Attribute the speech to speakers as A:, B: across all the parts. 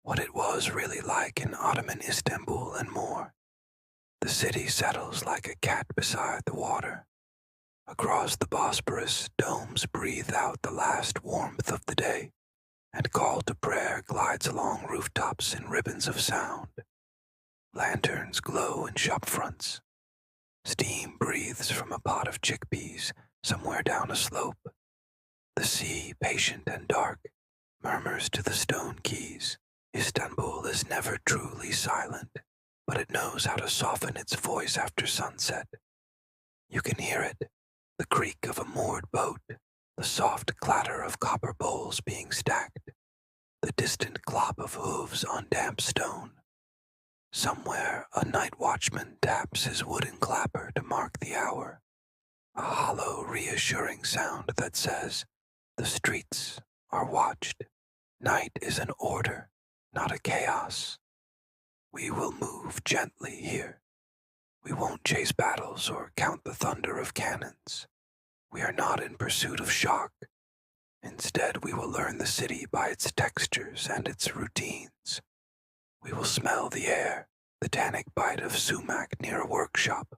A: what it was really like in Ottoman Istanbul and more. The city settles like a cat beside the water. Across the Bosporus, domes breathe out the last warmth of the day, and call to prayer glides along rooftops in ribbons of sound. Lanterns glow in shop fronts. Steam breathes from a pot of chickpeas somewhere down a slope. The sea, patient and dark, murmurs to the stone quays. Istanbul is never truly silent, but it knows how to soften its voice after sunset. You can hear it, the creak of a moored boat, the soft clatter of copper bowls being stacked, the distant clop of hooves on damp stone. Somewhere a night watchman taps his wooden clapper to mark the hour, a hollow, reassuring sound that says, the streets are watched. Night is an order, not a chaos. We will move gently here. We won't chase battles or count the thunder of cannons. We are not in pursuit of shock. Instead, we will learn the city by its textures and its routines. We will smell the air, the tannic bite of sumac near a workshop,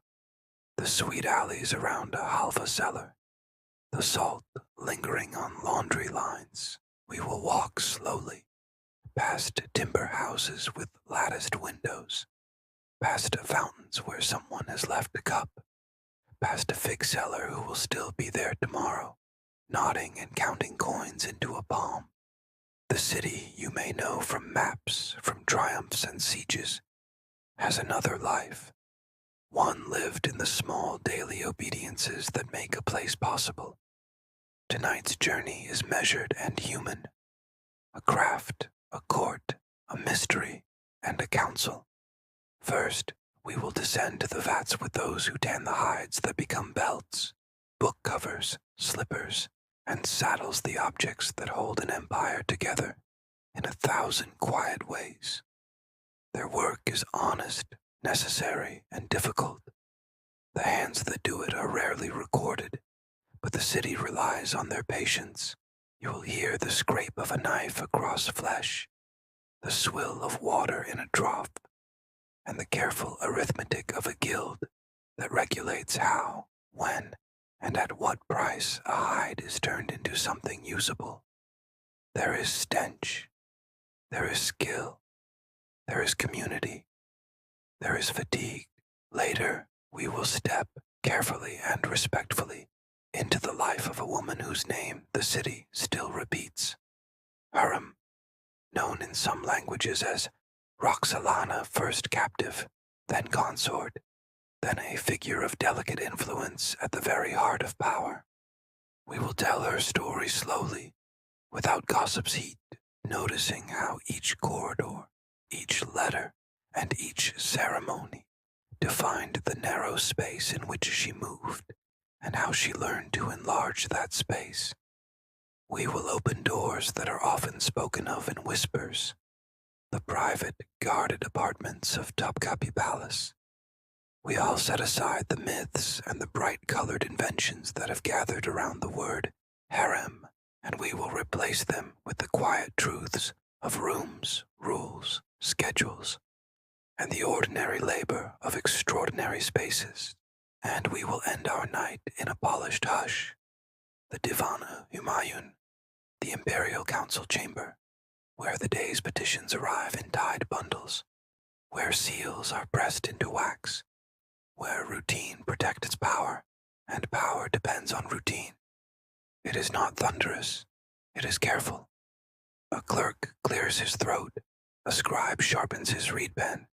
A: the sweet alleys around a halva cellar, the salt lingering on laundry lines. We will walk slowly, past timber houses with latticed windows, past fountains where someone has left a cup, past a fig seller who will still be there tomorrow, nodding and counting coins into a palm. The city you may know from maps, from triumphs and sieges, has another life, one lived in the small daily obediences that make a place possible. Tonight's journey is measured and human, a craft, a court, a mystery, and a council. First, we will descend to the vats with those who tan the hides that become belts, book covers, slippers, and saddles the objects that hold an empire together in 1,000 quiet ways. Their work is honest, necessary, and difficult. The hands that do it are rarely recorded, but the city relies on their patience. You will hear the scrape of a knife across flesh, the swill of water in a trough, and the careful arithmetic of a guild that regulates how, when, and at what price a hide is turned into something usable. There is stench. There is skill. There is community. There is fatigue. Later, we will step carefully and respectfully into the life of a woman whose name the city still repeats. Hurrem, known in some languages as Roxalana, first captive, then consort, then a figure of delicate influence at the very heart of power. We will tell her story slowly, without gossip's heat, noticing how each corridor, each letter, and each ceremony defined the narrow space in which she moved, and how she learned to enlarge that space. We will open doors that are often spoken of in whispers, the private, guarded apartments of Topkapi Palace. We all set aside the myths and the bright-colored inventions that have gathered around the word harem, and we will replace them with the quiet truths of rooms, rules, schedules, and the ordinary labor of extraordinary spaces. And we will end our night in a polished hush, the Divan Humayun, the imperial council chamber, where the day's petitions arrive in tied bundles, where seals are pressed into wax, where routine protects its power, and power depends on routine. It is not thunderous, it is careful. A clerk clears his throat, a scribe sharpens his reed pen,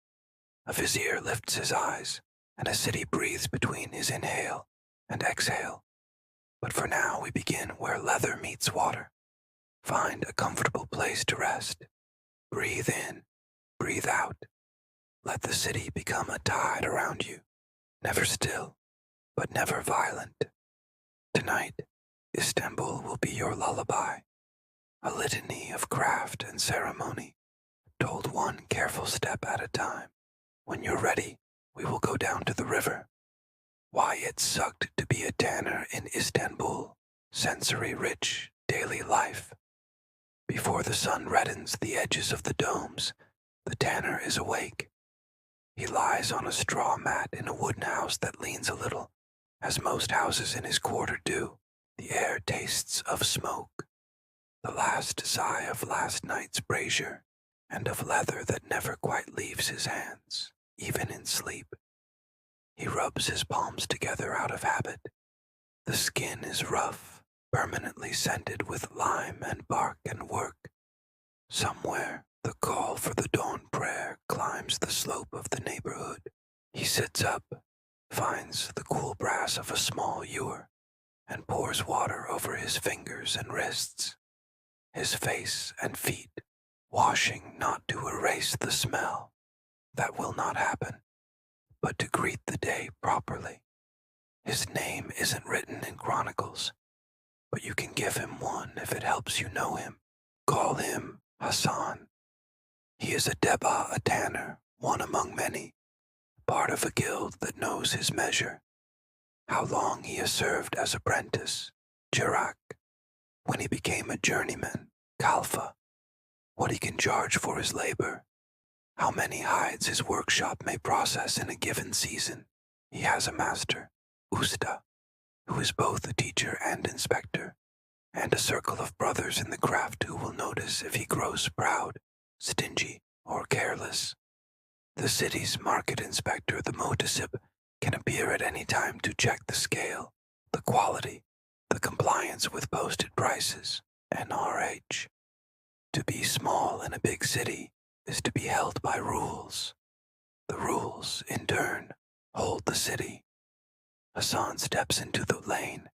A: a vizier lifts his eyes, and a city breathes between his inhale and exhale. But for now we begin where leather meets water. Find a comfortable place to rest. Breathe in, breathe out. Let the city become a tide around you, never still, but never violent. Tonight, Istanbul will be your lullaby, a litany of craft and ceremony, told one careful step at a time. When you're ready, we will go down to the river. Why it sucked to be a tanner in Istanbul, sensory-rich daily life. Before the sun reddens the edges of the domes, the tanner is awake. He lies on a straw mat in a wooden house that leans a little, as most houses in his quarter do. The air tastes of smoke, the last sigh of last night's brazier, and of leather that never quite leaves his hands, even in sleep. He rubs his palms together out of habit. The skin is rough, permanently scented with lime and bark and work. Somewhere, the call for the dawn prayer climbs the slope of the neighborhood. He sits up, finds the cool brass of a small ewer, and pours water over his fingers and wrists, his face and feet, washing not to erase the smell. That will not happen, but to greet the day properly. His name isn't written in chronicles, but you can give him one if it helps you know him. Call him Hassan. He is a deba, a tanner, one among many, part of a guild that knows his measure. How long he has served as apprentice, Jirak, when he became a journeyman, Kalfa, what he can charge for his labor, how many hides his workshop may process in a given season. He has a master, Usta, who is both a teacher and inspector, and a circle of brothers in the craft who will notice if he grows proud, stingy, or careless. The city's market inspector, the Motasib, can appear at any time to check the scale, the quality, the compliance with posted prices, NRH. To be small in a big city is to be held by rules. The rules, in turn, hold the city. Hassan steps into the lane.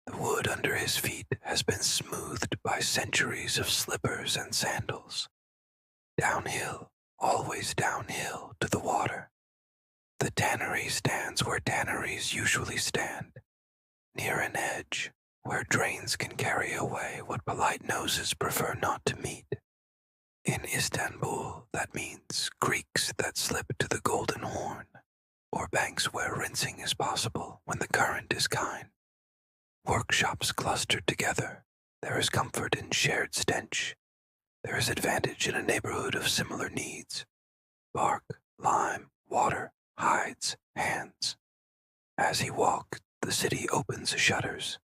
A: The wood under his feet has been smoothed by centuries of slippers and sandals. Downhill, always downhill to the water. The tannery stands where tanneries usually stand, near an edge where drains can carry away what polite noses prefer not to meet. In Istanbul, that means creeks that slip to the Golden Horn, or banks where rinsing is possible when the current is kind. Workshops clustered together, there is comfort in shared stench. There is advantage in a neighborhood of similar needs: bark, lime, water, hides, hands. As he walks, the city opens shutters.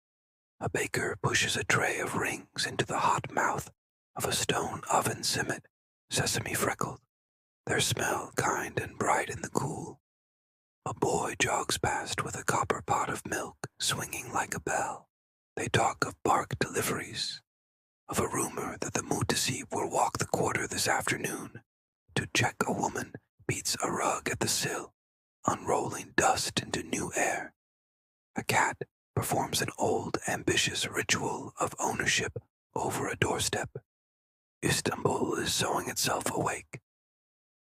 A: A baker pushes a tray of rings into the hot mouth of a stone oven simmet, sesame freckled. Their smell kind and bright in the cool. A boy jogs past with a copper pot of milk swinging like a bell. They talk of bark deliveries, of a rumor that the Mutasib will walk the quarter this afternoon. To check a woman beats a rug at the sill, unrolling dust into new air. A cat performs an old, ambitious ritual of ownership over a doorstep. Istanbul is sewing itself awake.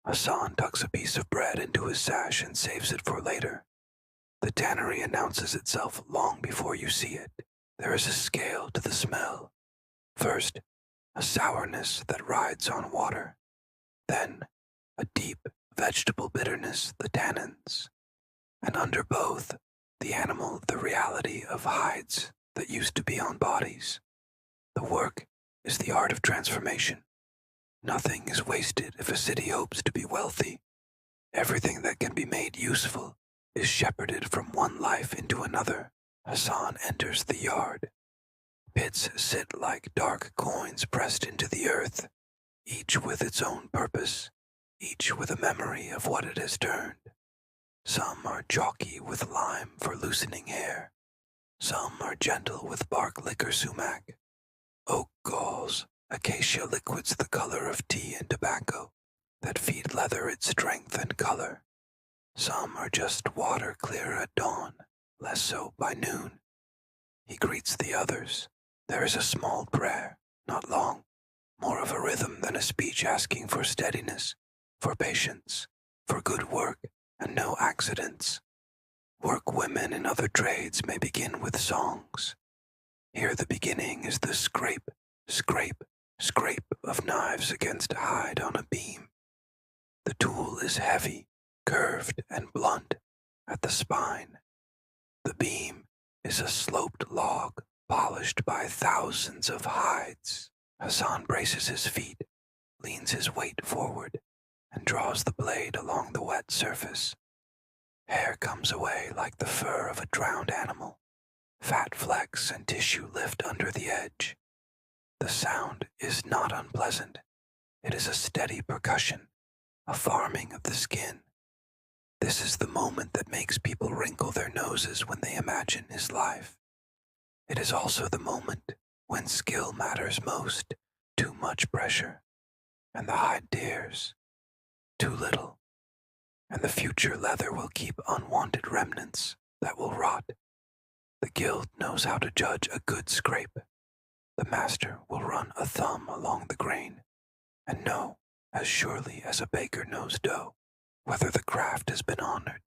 A: Hassan tucks a piece of bread into his sash and saves it for later. The tannery announces itself long before you see it. There is a scale to the smell. First, a sourness that rides on water. Then, a deep vegetable bitterness, the tannins. And under both, the animal, the reality of hides that used to be on bodies. The work is the art of transformation. Nothing is wasted if a city hopes to be wealthy. Everything that can be made useful is shepherded from one life into another. Hassan enters the yard. Pits sit like dark coins pressed into the earth, each with its own purpose, each with a memory of what it has turned. Some are chalky with lime for loosening hair. Some are gentle with bark liquor sumac, oak galls, acacia liquids the color of tea and tobacco that feed leather its strength and color. Some are just water clear at dawn, less so by noon. He greets the others. There is a small prayer, not long, more of a rhythm than a speech asking for steadiness, for patience, for good work, and no accidents. Workwomen in other trades may begin with songs. Here the beginning is the scrape, scrape, scrape of knives against hide on a beam. The tool is heavy, curved, and blunt at the spine. The beam is a sloped log polished by thousands of hides, Hassan braces his feet, leans his weight forward, and draws the blade along the wet surface. Hair comes away like the fur of a drowned animal. Fat flecks and tissue lift under the edge. The sound is not unpleasant. It is a steady percussion, a farming of the skin. This is the moment that makes people wrinkle their noses when they imagine his life. It is also the moment when skill matters most. Too much pressure, and the hide tears. Too little, and the future leather will keep unwanted remnants that will rot. The guild knows how to judge a good scrape. The master will run a thumb along the grain and know, as surely as a baker knows dough, whether the craft has been honored.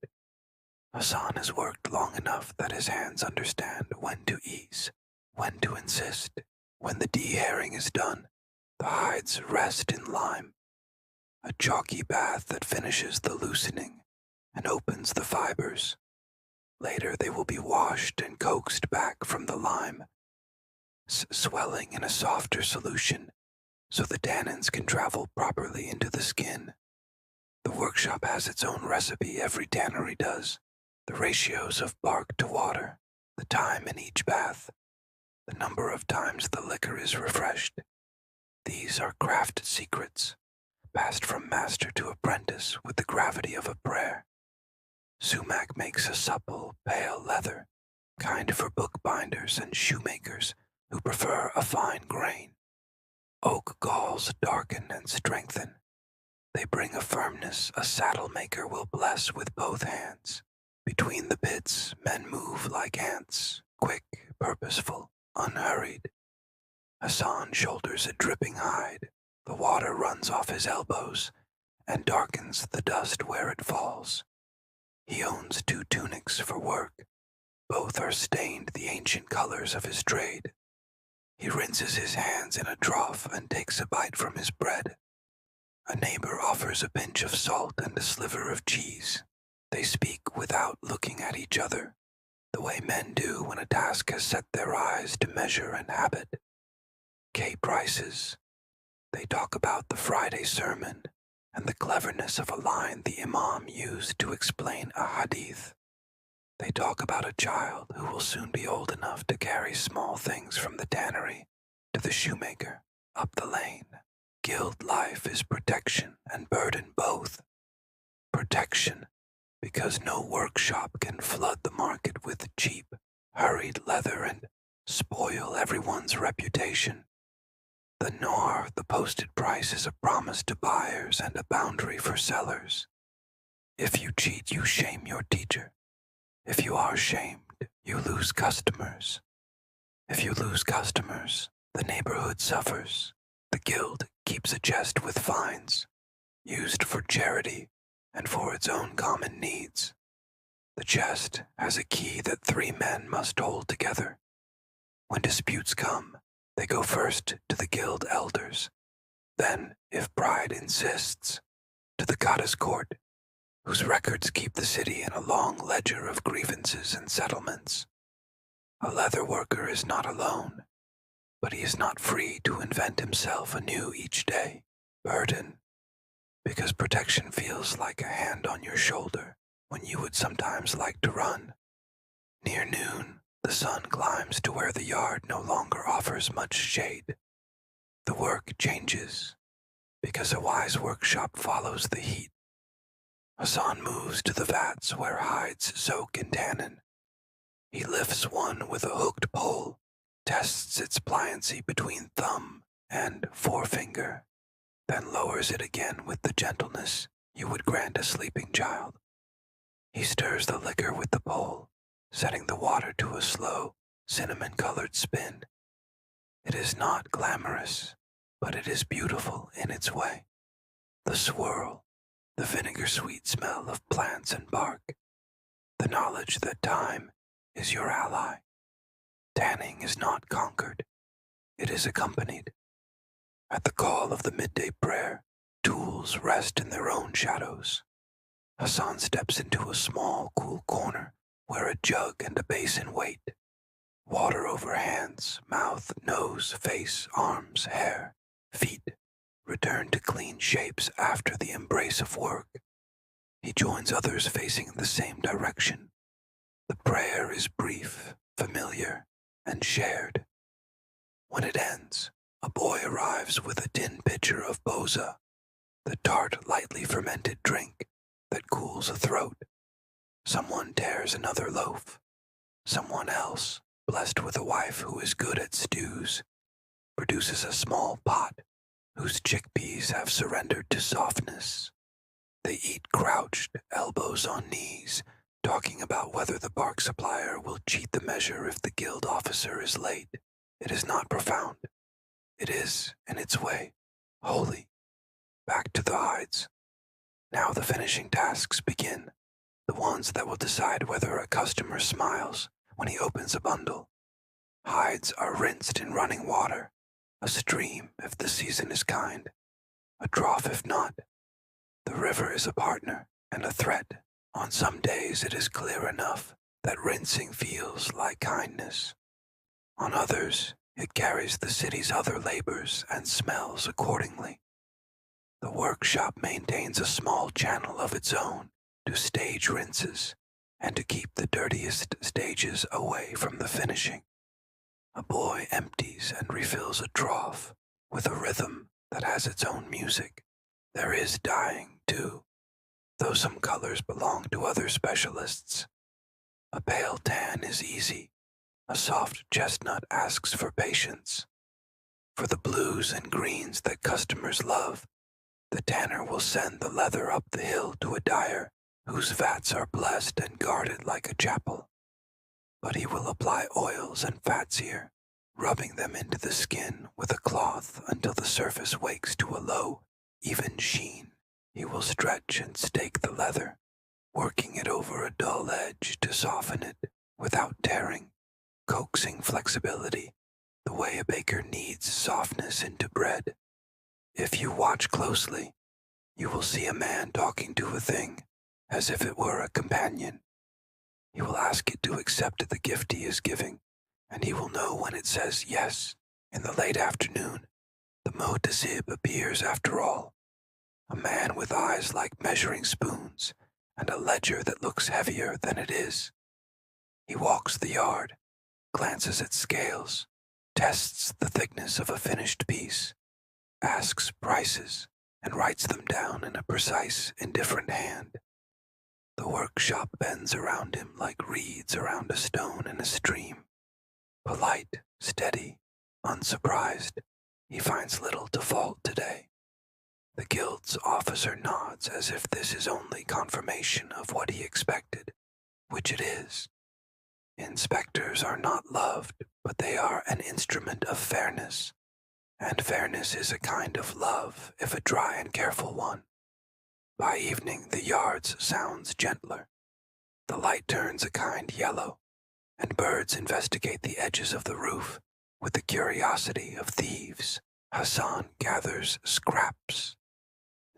A: Hassan has worked long enough that his hands understand when to ease, when to insist. When the de-hairing is done, the hides rest in lime, a chalky bath that finishes the loosening and opens the fibers. Later they will be washed and coaxed back from the lime, swelling in a softer solution so the tannins can travel properly into the skin. The workshop has its own recipe, every tannery does. The ratios of bark to water, the time in each bath, the number of times the liquor is refreshed. These are craft secrets, passed from master to apprentice with the gravity of a prayer. Sumac makes a supple, pale leather, kind for bookbinders and shoemakers who prefer a fine grain. Oak galls darken and strengthen. They bring a firmness a saddle maker will bless with both hands. Between the bits, men move like ants, quick, purposeful, unhurried. Hassan shoulders a dripping hide. The water runs off his elbows and darkens the dust where it falls. He owns 2 tunics for work. Both are stained the ancient colors of his trade. He rinses his hands in a trough and takes a bite from his bread. A neighbor offers a pinch of salt and a sliver of cheese. They speak without looking at each other, the way men do when a task has set their eyes to measure and habit. Prices. They talk about the Friday sermon and the cleverness of a line the imam used to explain a hadith. They talk about a child who will soon be old enough to carry small things from the tannery to the shoemaker up the lane. Guild life is protection and burden both. Protection, because no workshop can flood the market with cheap, hurried leather and spoil everyone's reputation. The nor, the posted price, is a promise to buyers and a boundary for sellers. If you cheat, you shame your teacher. If you are shamed, you lose customers. If you lose customers, the neighborhood suffers. The guild keeps a chest with fines, used for charity and for its own common needs. The chest has a key that 3 men must hold together. When disputes come, they go first to the guild elders, then, if pride insists, to the goddess court, whose records keep the city in a long ledger of grievances and settlements. A leather worker is not alone, but he is not free to invent himself anew each day. Burden, because protection feels like a hand on your shoulder when you would sometimes like to run. Near noon, the sun climbs to where the yard no longer offers much shade. The work changes, because a wise workshop follows the heat. Hassan moves to the vats where hides soak in tannin. He lifts one with a hooked pole, tests its pliancy between thumb and forefinger, then lowers it again with the gentleness you would grant a sleeping child. He stirs the liquor with the pole, setting the water to a slow, cinnamon-colored spin. It is not glamorous, but it is beautiful in its way. The swirl, the vinegar-sweet smell of plants and bark, the knowledge that time is your ally. Tanning is not conquered, it is accompanied. At the call of the midday prayer, tools rest in their own shadows. Hassan steps into a small, cool corner where a jug and a basin wait. Water over hands, mouth, nose, face, arms, hair, feet return to clean shapes after the embrace of work. He joins others facing the same direction. The prayer is brief, familiar, and shared. When it ends, a boy arrives with a tin pitcher of boza, the tart, lightly fermented drink that cools a throat. Someone tears another loaf. Someone else, blessed with a wife who is good at stews, produces a small pot whose chickpeas have surrendered to softness. They eat crouched, elbows on knees, talking about whether the bark supplier will cheat the measure if the guild officer is late. It is not profound. It is, in its way, holy. Back to the hides. Now the finishing tasks begin, the ones that will decide whether a customer smiles when he opens a bundle. Hides are rinsed in running water, a stream if the season is kind, a trough if not. The river is a partner and a threat. On some days it is clear enough that rinsing feels like kindness. On others, it carries the city's other labors and smells accordingly. The workshop maintains a small channel of its own to stage rinses and to keep the dirtiest stages away from the finishing. A boy empties and refills a trough with a rhythm that has its own music. There is dyeing, too, though some colors belong to other specialists. A pale tan is easy. A soft chestnut asks for patience. For the blues and greens that customers love, the tanner will send the leather up the hill to a dyer whose vats are blessed and guarded like a chapel. But he will apply oils and fats here, rubbing them into the skin with a cloth until the surface wakes to a low, even sheen. He will stretch and stake the leather, working it over a dull edge to soften it without tearing, coaxing flexibility, the way a baker kneads softness into bread. If you watch closely, you will see a man talking to a thing as if it were a companion. He will ask it to accept the gift he is giving, and he will know when it says yes. In the late afternoon, the Muhtazib appears after all, a man with eyes like measuring spoons and a ledger that looks heavier than it is. He walks the yard, glances at scales, tests the thickness of a finished piece, asks prices, and writes them down in a precise, indifferent hand. The workshop bends around him like reeds around a stone in a stream. Polite, steady, unsurprised, he finds little to fault today. The guild's officer nods as if this is only confirmation of what he expected, which it is. Inspectors are not loved, but they are an instrument of fairness, and fairness is a kind of love if a dry and careful one. By evening the yard's sounds gentler. The light turns a kind yellow, and birds investigate the edges of the roof with the curiosity of thieves. Hassan gathers scraps.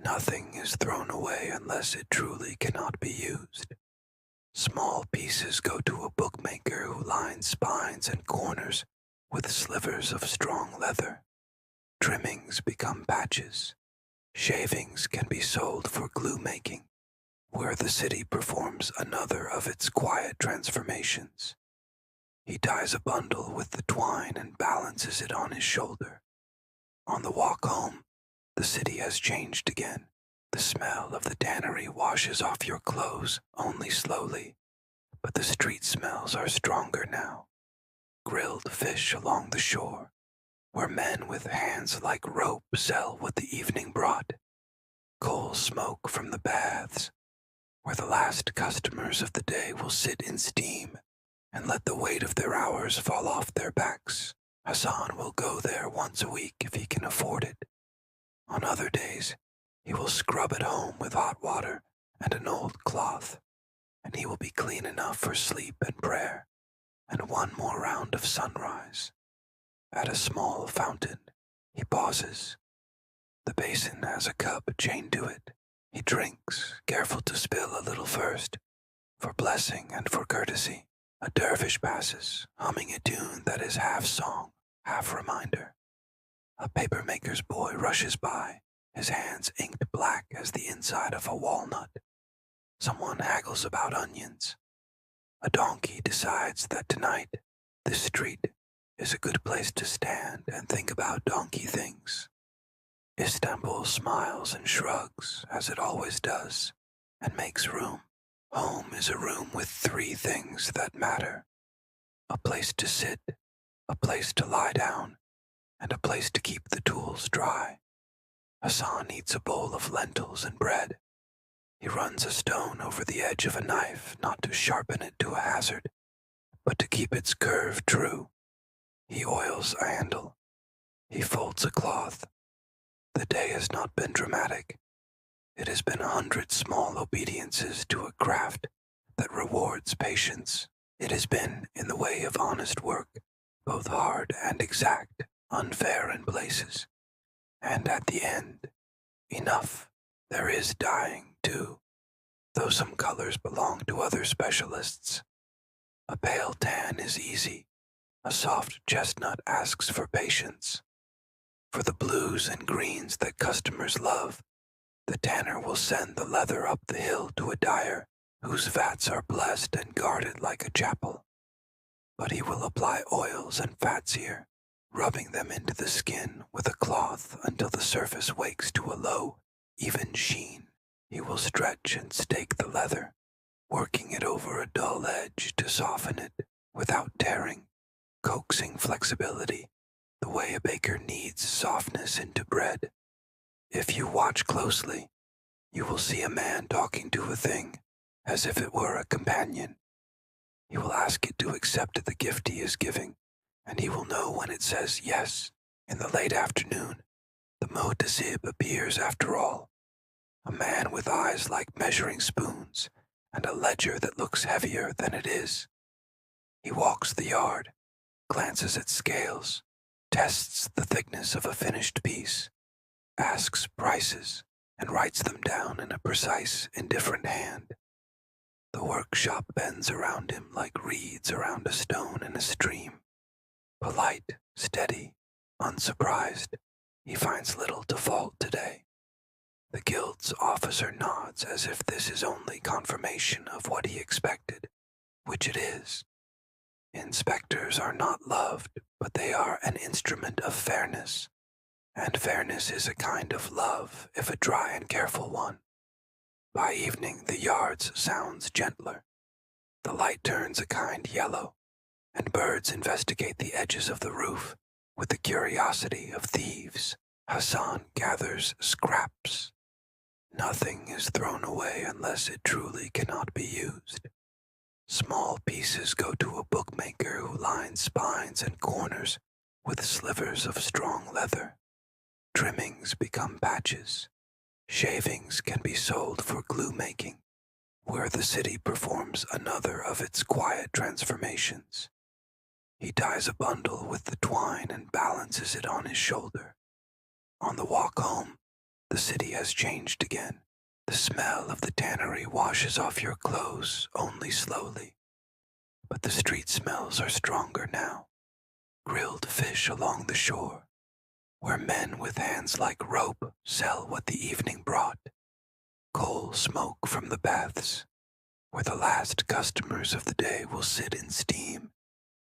A: Nothing is thrown away unless it truly cannot be used. Small pieces go to a bookmaker who lines spines and corners with slivers of strong leather. Trimmings become patches. Shavings can be sold for glue making, where the city performs another of its quiet transformations. He ties a bundle with the twine and balances it on his shoulder. On the walk home, the city has changed again. The smell of the tannery washes off your clothes only slowly, but the street smells are stronger now. Grilled fish along the shore, where men with hands like rope sell what the evening brought. Coal smoke from the baths, where the last customers of the day will sit in steam and let the weight of their hours fall off their backs. Hassan will go there once a week if he can afford it. On other days, he will scrub at home with hot water and an old cloth, and he will be clean enough for sleep and prayer, and one more round of sunrise. At a small fountain, he pauses. The basin has a cup chained to it. He drinks, careful to spill a little first, for blessing and for courtesy. A dervish passes, humming a tune that is half song, half reminder. A papermaker's boy rushes by, his hands inked black as the inside of a walnut. Someone haggles about onions. A donkey decides that tonight, this street is a good place to stand and think about donkey things. Istanbul smiles and shrugs, as it always does, and makes room. Home is a room with three things that matter: a place to sit, a place to lie down, and a place to keep the tools dry. Hassan eats a bowl of lentils and bread. He runs a stone over the edge of a knife, not to sharpen it to a hazard, but to keep its curve true. He oils a handle. He folds a cloth. The day has not been dramatic. It has been 100 small obediences to a craft that rewards patience. It has been in the way of honest work, both hard and exact, unfair in places. And at the end, enough. There is dying, too, though some colors belong to other specialists. A pale tan is easy. A soft chestnut asks for patience. For the blues and greens that customers love, the tanner will send the leather up the hill to a dyer whose vats are blessed and guarded like a chapel. But he will apply oils and fats here, rubbing them into the skin with a cloth until the surface wakes to a low, even sheen. He will stretch and stake the leather, working it over a dull edge to soften it without tearing, coaxing flexibility the way a baker kneads softness into bread. If you watch closely, you will see a man talking to a thing as if it were a companion. He will ask it to accept the gift he is giving, and he will know when it says yes. In the late afternoon, the Mu'tazib appears after all, a man with eyes like measuring spoons and a ledger that looks heavier than it is. He walks the yard, glances at scales, tests the thickness of a finished piece, asks prices, and writes them down in a precise, indifferent hand. The workshop bends around him like reeds around a stone in a stream. Polite, steady, unsurprised, he finds little to fault today. The guild's officer nods as if this is only confirmation of what he expected, which it is. Inspectors are not loved, but they are an instrument of fairness, and fairness is a kind of love if a dry and careful one. By evening the yard's sounds gentler. The light turns a kind yellow, and birds investigate the edges of the roof with the curiosity of thieves. Hassan gathers scraps. Nothing is thrown away unless it truly cannot be used. Small pieces go to a bookmaker who lines spines and corners with slivers of strong leather. Trimmings become patches. Shavings can be sold for glue making, where the city performs another of its quiet transformations. He ties a bundle with the twine and balances it on his shoulder. On the walk home, the city has changed again. The smell of the tannery washes off your clothes only slowly. But the street smells are stronger now. Grilled fish along the shore, where men with hands like rope sell what the evening brought. Coal smoke from the baths, where the last customers of the day will sit in steam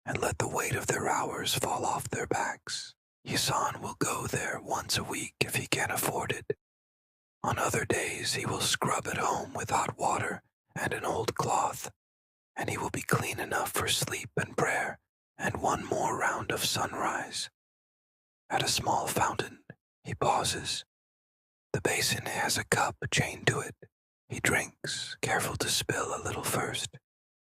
A: and let the weight of their hours fall off their backs. Hassan will go there once a week if he can afford it. On other days he will scrub at home with hot water and an old cloth, and he will be clean enough for sleep and prayer and one more round of sunrise. At a small fountain, he pauses. The basin has a cup chained to it. He drinks, careful to spill a little first,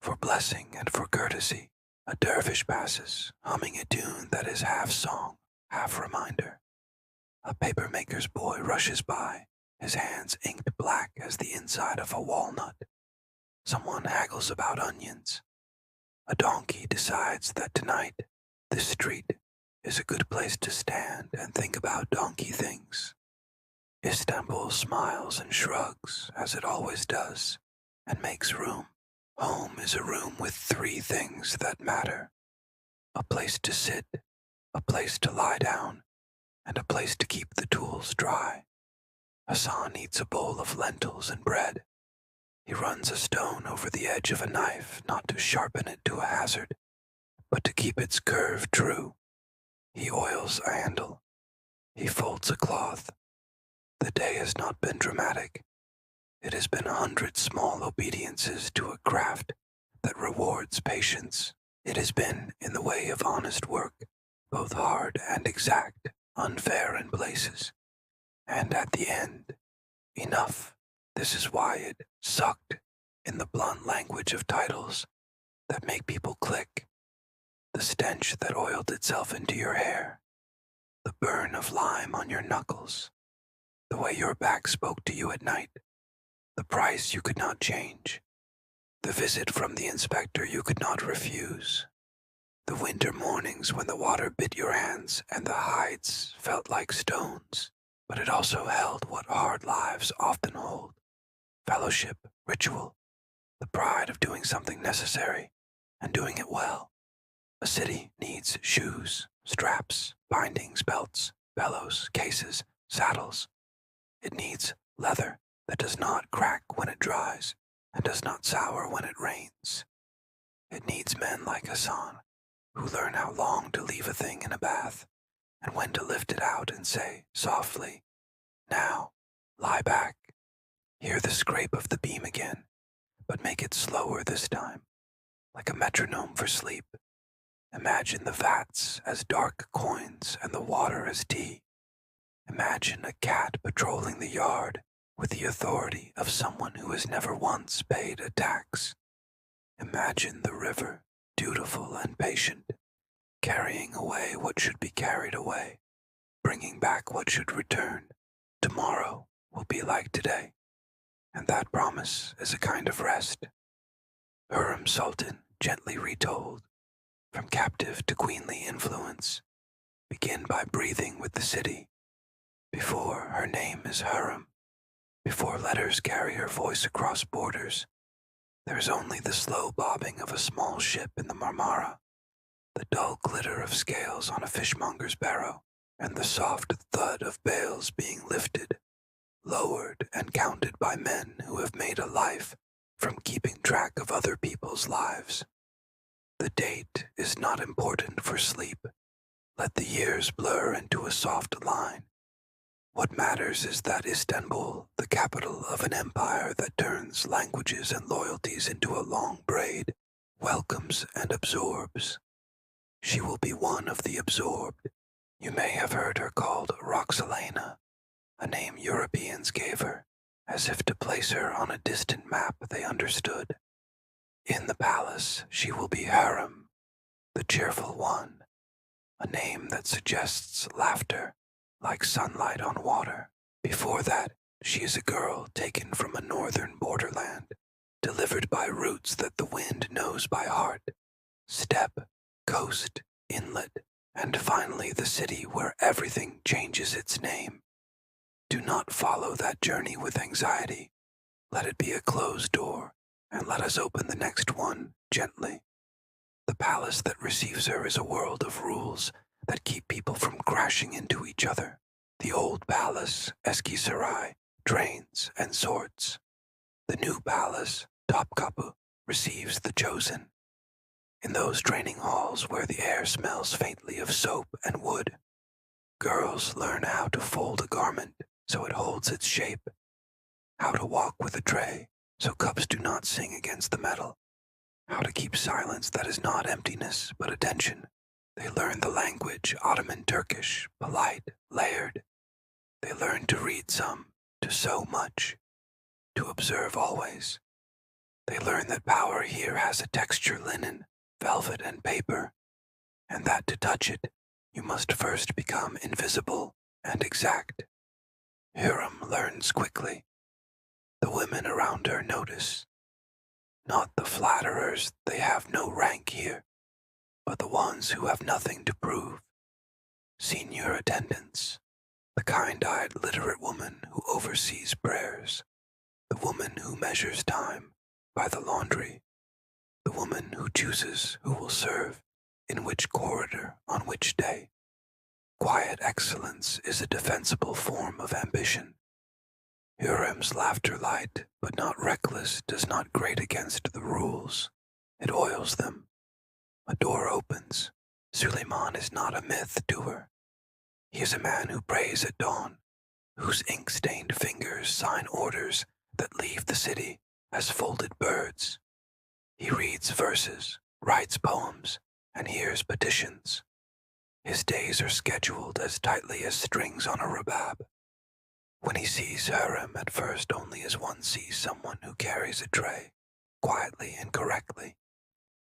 A: for blessing and for courtesy. A dervish passes, humming a tune that is half song, half reminder. A papermaker's boy rushes by, his hands inked black as the inside of a walnut. Someone haggles about onions. A donkey decides that tonight, this street is a good place to stand and think about donkey things. Istanbul smiles and shrugs, as it always does, and makes room. Home is a room with three things that matter: a place to sit, a place to lie down, and a place to keep the tools dry. Hassan eats a bowl of lentils and bread. He runs a stone over the edge of a knife, not to sharpen it to a hazard, but to keep its curve true. He oils a handle. He folds a cloth. The day has not been dramatic. It has been 100 small obediences to a craft that rewards patience. It has been in the way of honest work, both hard and exact, unfair in places. And at the end, enough. This is why it sucked, in the blunt language of titles that make people click. The stench that oiled itself into your hair, the burn of lime on your knuckles, the way your back spoke to you at night, the price you could not change, the visit from the inspector you could not refuse, the winter mornings when the water bit your hands and the hides felt like stones. But it also held what hard lives often hold: fellowship, ritual, the pride of doing something necessary and doing it well. A city needs shoes, straps, bindings, belts, bellows, cases, saddles. It needs leather that does not crack when it dries and does not sour when it rains. It needs men like Hassan, who learn how long to leave a thing in a bath and when to lift it out and say softly, "Now, lie back." Hear the scrape of the beam again, but make it slower this time, like a metronome for sleep. Imagine the vats as dark coins and the water as tea. Imagine a cat patrolling the yard with the authority of someone who has never once paid a tax. Imagine the river, dutiful and patient, carrying away what should be carried away, bringing back what should return. Tomorrow will be like today, and that promise is a kind of rest. Hurrem Sultan, gently retold, from captive to queenly influence, begin by breathing with the city. Before her name is Hurrem, before letters carry her voice across borders, there is only the slow bobbing of a small ship in the Marmara, the dull glitter of scales on a fishmonger's barrow, and the soft thud of bales being lifted, lowered, and counted by men who have made a life from keeping track of other people's lives. The date is not important for sleep. Let the years blur into a soft line. What matters is that Istanbul, the capital of an empire that turns languages and loyalties into a long braid, welcomes and absorbs. She will be one of the absorbed. You may have heard her called Roxalana, a name Europeans gave her, as if to place her on a distant map they understood. In the palace, she will be Harem, the cheerful one, a name that suggests laughter, like sunlight on water. Before that, she is a girl taken from a northern borderland, delivered by routes that the wind knows by heart: steppe, coast, inlet, and finally the city where everything changes its name. Do not follow that journey with anxiety. Let it be a closed door, and let us open the next one gently. The palace that receives her is a world of rules that keep people from crashing into each other. The old palace, Eski Saray, drains and sorts. The new palace, Topkapi, receives the chosen. In those training halls where the air smells faintly of soap and wood, girls learn how to fold a garment so it holds its shape, how to walk with a tray so cups do not sing against the metal, how to keep silence that is not emptiness but attention. They learn the language, Ottoman Turkish, polite, layered. They learn to read some, to sew much, to observe always. They learn that power here has a texture linen, velvet, and paper, and that to touch it, you must first become invisible and exact. Hurrem learns quickly. The women around her notice. Not the flatterers, they have no rank here, but the ones who have nothing to prove. Senior attendants, the kind-eyed literate woman who oversees prayers, the woman who measures time by the laundry, the woman who chooses who will serve, in which corridor, on which day. Quiet excellence is a defensible form of ambition. Hurrem's laughter light, but not reckless, does not grate against the rules. It oils them. A door opens. Suleiman is not a myth doer. He is a man who prays at dawn, whose ink-stained fingers sign orders that leave the city as folded birds. He reads verses, writes poems, and hears petitions. His days are scheduled as tightly as strings on a rebab. When he sees Hurrem at first only as one sees someone who carries a tray, quietly and correctly.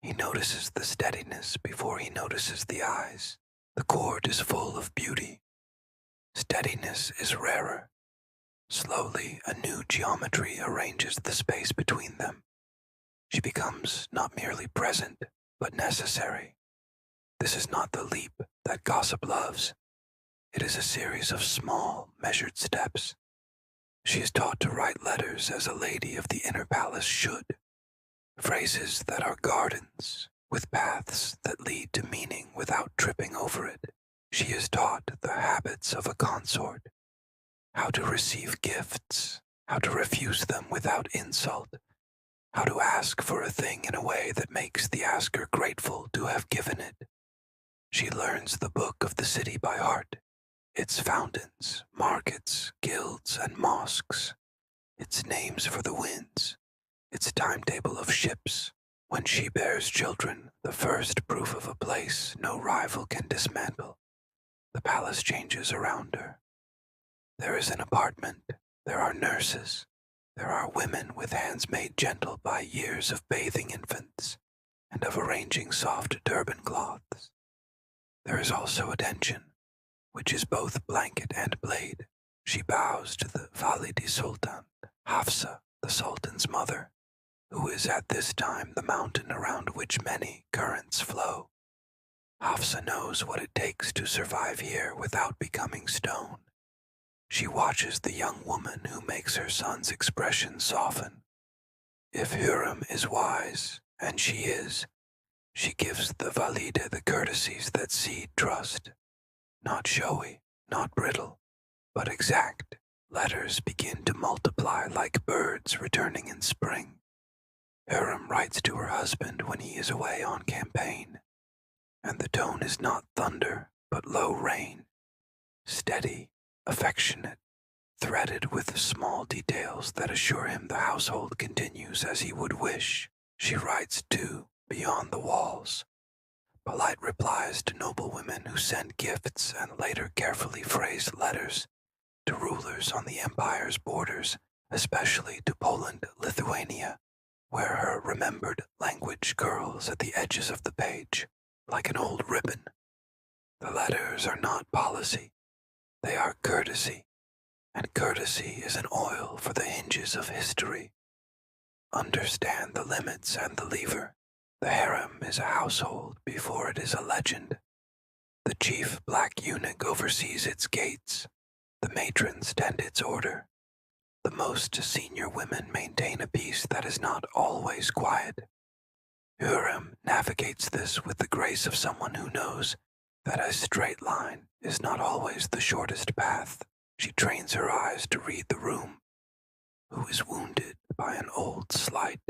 A: He notices the steadiness before he notices the eyes. The court is full of beauty. Steadiness is rarer. Slowly, a new geometry arranges the space between them. She becomes not merely present, but necessary. This is not the leap that gossip loves. It is a series of small, measured steps. She is taught to write letters as a lady of the inner palace should. Phrases that are gardens, with paths that lead to meaning without tripping over it. She is taught the habits of a consort, how to receive gifts, how to refuse them without insult, how to ask for a thing in a way that makes the asker grateful to have given it. She learns the book of the city by heart, its fountains, markets, guilds, and mosques, its names for the winds, its timetable of ships. When she bears children, the first proof of a place no rival can dismantle. The palace changes around her. There is an apartment, there are nurses, there are women with hands made gentle by years of bathing infants and of arranging soft turban cloths. There is also attention, which is both blanket and blade. She bows to the Valide Sultan, Hafsa, the Sultan's mother, who is at this time the mountain around which many currents flow. Hafsa knows what it takes to survive here without becoming stone. She watches the young woman who makes her son's expression soften. If Hurrem is wise, and she is, she gives the Valide the courtesies that seed trust. Not showy, not brittle, but exact. Letters begin to multiply like birds returning in spring. Hurrem writes to her husband when he is away on campaign, and the tone is not thunder, but low rain, steady, affectionate, threaded with small details that assure him the household continues as he would wish. She writes, too, beyond the walls. Polite replies to noblewomen who send gifts and later carefully phrased letters to rulers on the empire's borders, especially to Poland, Lithuania, where her remembered language curls at the edges of the page, like an old ribbon. The letters are not policy, they are courtesy, and courtesy is an oil for the hinges of history. Understand the limits and the lever. The harem is a household before it is a legend. The chief black eunuch oversees its gates. The matrons tend its order. The most senior women maintain a peace that is not always quiet. Hurrem navigates this with the grace of someone who knows that a straight line is not always the shortest path. She trains her eyes to read the room, who is wounded by an old slight,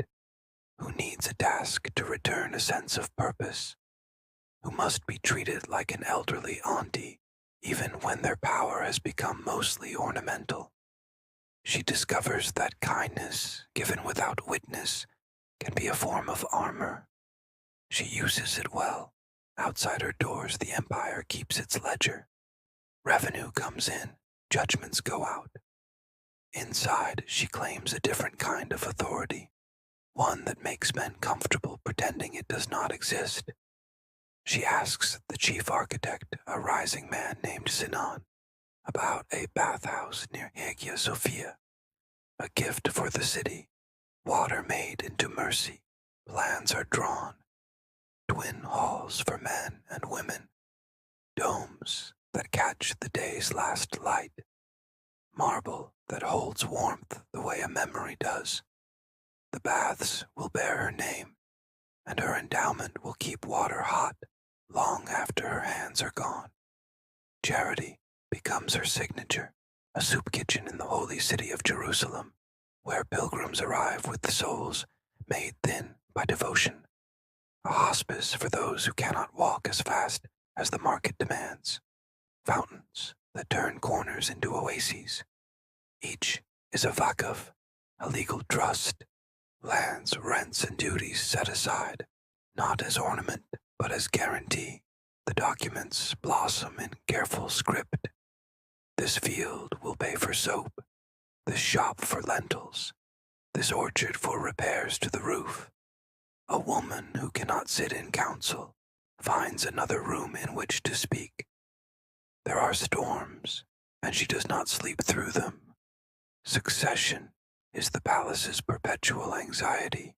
A: who needs a task to return a sense of purpose, who must be treated like an elderly auntie, even when their power has become mostly ornamental. She discovers that kindness, given without witness, can be a form of armor. She uses it well. Outside her doors, the empire keeps its ledger. Revenue comes in, judgments go out. Inside, she claims a different kind of authority, one that makes men comfortable pretending it does not exist. She asks the chief architect, a rising man named Sinan, about a bathhouse near Hagia Sophia, a gift for the city, water made into mercy. Plans are drawn, twin halls for men and women, domes that catch the day's last light, marble that holds warmth the way a memory does. The baths will bear her name. and her endowment will keep water hot long after her hands are gone. Charity becomes her signature, a soup kitchen in the holy city of Jerusalem, where pilgrims arrive with the souls made thin by devotion, a hospice for those who cannot walk as fast as the market demands, fountains that turn corners into oases. Each is a vakaf, a legal trust, lands, rents, and duties set aside, not as ornament, but as guarantee. The documents blossom in careful script. This field will pay for soap, this shop for lentils, this orchard for repairs to the roof. A woman who cannot sit in council finds another room in which to speak. There are storms, and she does not sleep through them. Succession is the palace's perpetual anxiety,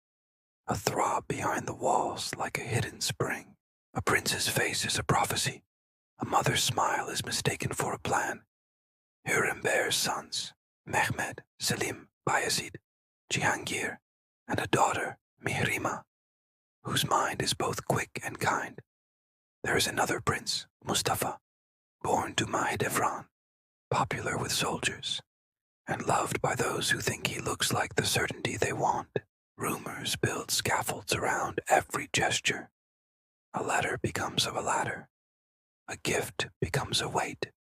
A: a throb behind the walls like a hidden spring. A prince's face is a prophecy. A mother's smile is mistaken for a plan. Hurrem bears sons, Mehmed, Selim, Bayezid, Cihangir, and a daughter, Mihrima, whose mind is both quick and kind. There is another prince, Mustafa, born to Mahidevran, popular with soldiers, and loved by those who think he looks like the certainty they want. Rumors build scaffolds around every gesture. A letter becomes a ladder. A gift becomes a weight.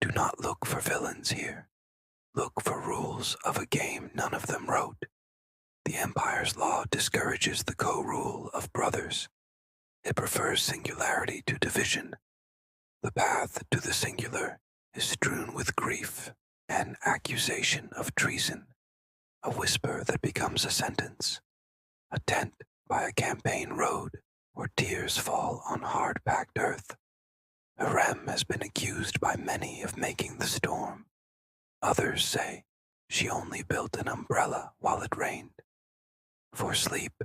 A: Do not look for villains here. Look for rules of a game none of them wrote. The empire's law discourages the co-rule of brothers. It prefers singularity to division. The path to the singular is strewn with grief, an accusation of treason, a whisper that becomes a sentence, a tent by a campaign road where tears fall on hard-packed earth. Hurrem has been accused by many of making the storm. Others say she only built an umbrella while it rained. For sleep,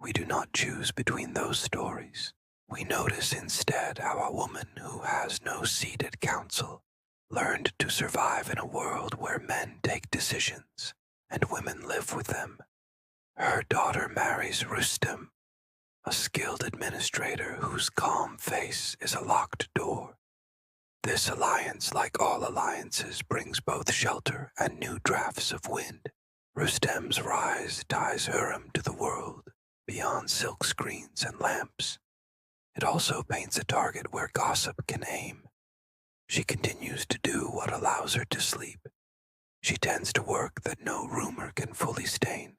A: we do not choose between those stories. We notice instead how a woman who has no seat at council learned to survive in a world where men take decisions and women live with them. Her daughter marries Rustem, a skilled administrator whose calm face is a locked door. This alliance, like all alliances, brings both shelter and new drafts of wind. Rustem's rise ties Hurrem to the world, beyond silk screens and lamps. It also paints a target where gossip can aim. She continues to do what allows her to sleep. She tends to work that no rumor can fully stain.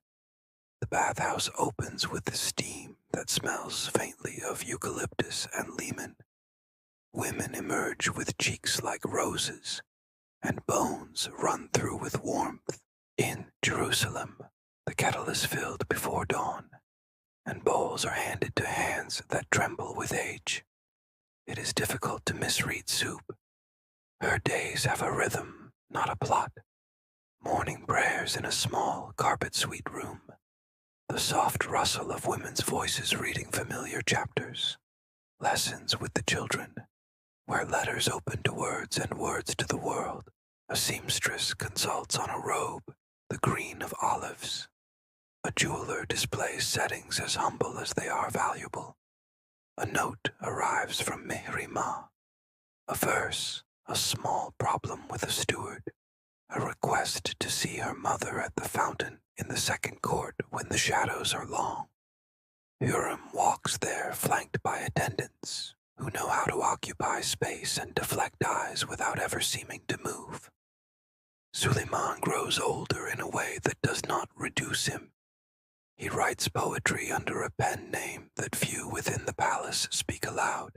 A: The bathhouse opens with the steam that smells faintly of eucalyptus and lemon. Women emerge with cheeks like roses, and bones run through with warmth. In Jerusalem, the kettle is filled before dawn, and bowls are handed to hands that tremble with age. It is difficult to misread soup. Her days have a rhythm, not a plot. Morning prayers in a small, carpet-sweet room. The soft rustle of women's voices reading familiar chapters. Lessons with the children, where letters open to words and words to the world. A seamstress consults on a robe, the green of olives. A jeweler displays settings as humble as they are valuable. A note arrives from Mihrima. A verse, a small problem with a steward. A request to see her mother at the fountain in the second court when the shadows are long. Hurrem walks there flanked by attendants who know how to occupy space and deflect eyes without ever seeming to move. Suleiman grows older in a way that does not reduce him. He writes poetry under a pen name that few within the palace speak aloud.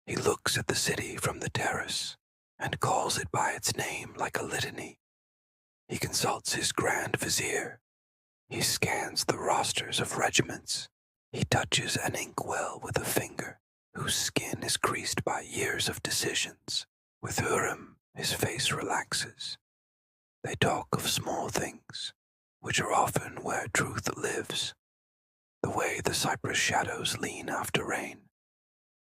A: He looks at the city from the terrace and calls it by its name like a litany. He consults his Grand Vizier. He scans the rosters of regiments. He touches an inkwell with a finger whose skin is creased by years of decisions. With Hurrem, his face relaxes. They talk of small things, which are often where truth lives. The way the cypress shadows lean after rain.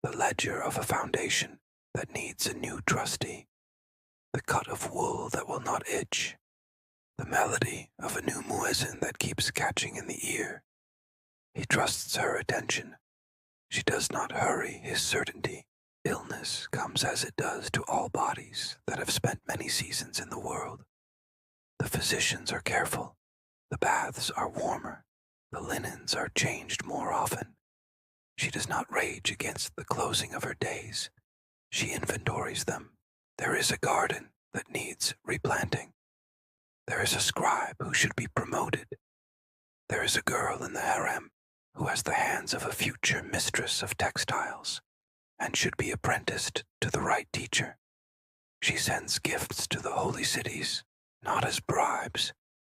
A: The ledger of a foundation that needs a new trustee. The cut of wool that will not itch. The melody of a new muezzin that keeps catching in the ear. He trusts her attention. She does not hurry his certainty. Illness comes as it does to all bodies that have spent many seasons in the world. The physicians are careful. The baths are warmer. The linens are changed more often. She does not rage against the closing of her days. She inventories them. There is a garden that needs replanting. There is a scribe who should be promoted. There is a girl in the harem who has the hands of a future mistress of textiles and should be apprenticed to the right teacher. She sends gifts to the holy cities, not as bribes,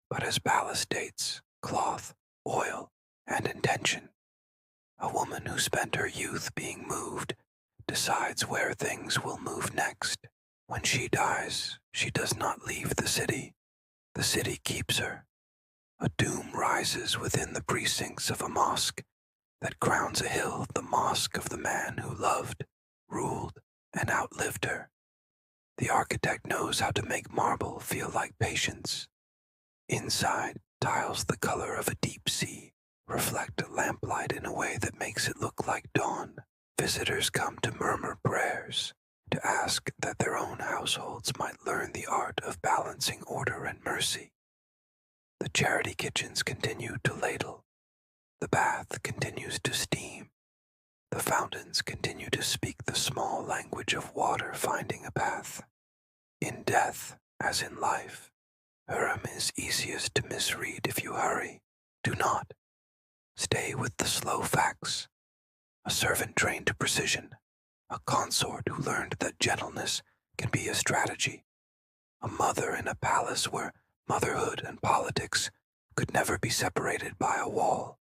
A: but as ballast dates, cloth, oil, and intention. A woman who spent her youth being moved decides where things will move next. When she dies, she does not leave the city. The city keeps her. A doom rises within the precincts of a mosque that crowns a hill the mosque of the man who loved, ruled, and outlived her. The architect knows how to make marble feel like patience. Inside, tiles the color of a deep sea reflect lamplight in a way that makes it look like dawn. Visitors come to murmur prayers, to ask that their own households might learn the art of balancing order and mercy. The charity kitchens continue to ladle. The bath continues to steam. The fountains continue to speak the small language of water finding a path. In death, as in life, Hurrem is easiest to misread if you hurry. Do not. Stay with the slow facts. A servant trained to precision. A consort who learned that gentleness can be a strategy. A mother in a palace where motherhood and politics could never be separated by a wall.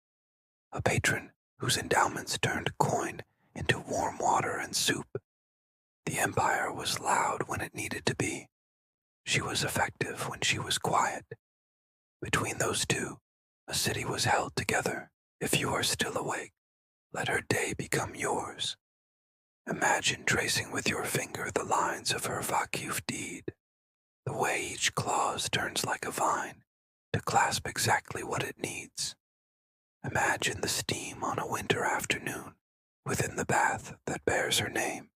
A: A patron whose endowments turned coin into warm water and soup. The empire was loud when it needed to be. She was effective when she was quiet. Between those two, a city was held together. If you are still awake, let her day become yours. Imagine tracing with your finger the lines of her vakuf deed, the way each clause turns like a vine to clasp exactly what it needs. Imagine the steam on a winter afternoon within the bath that bears her name,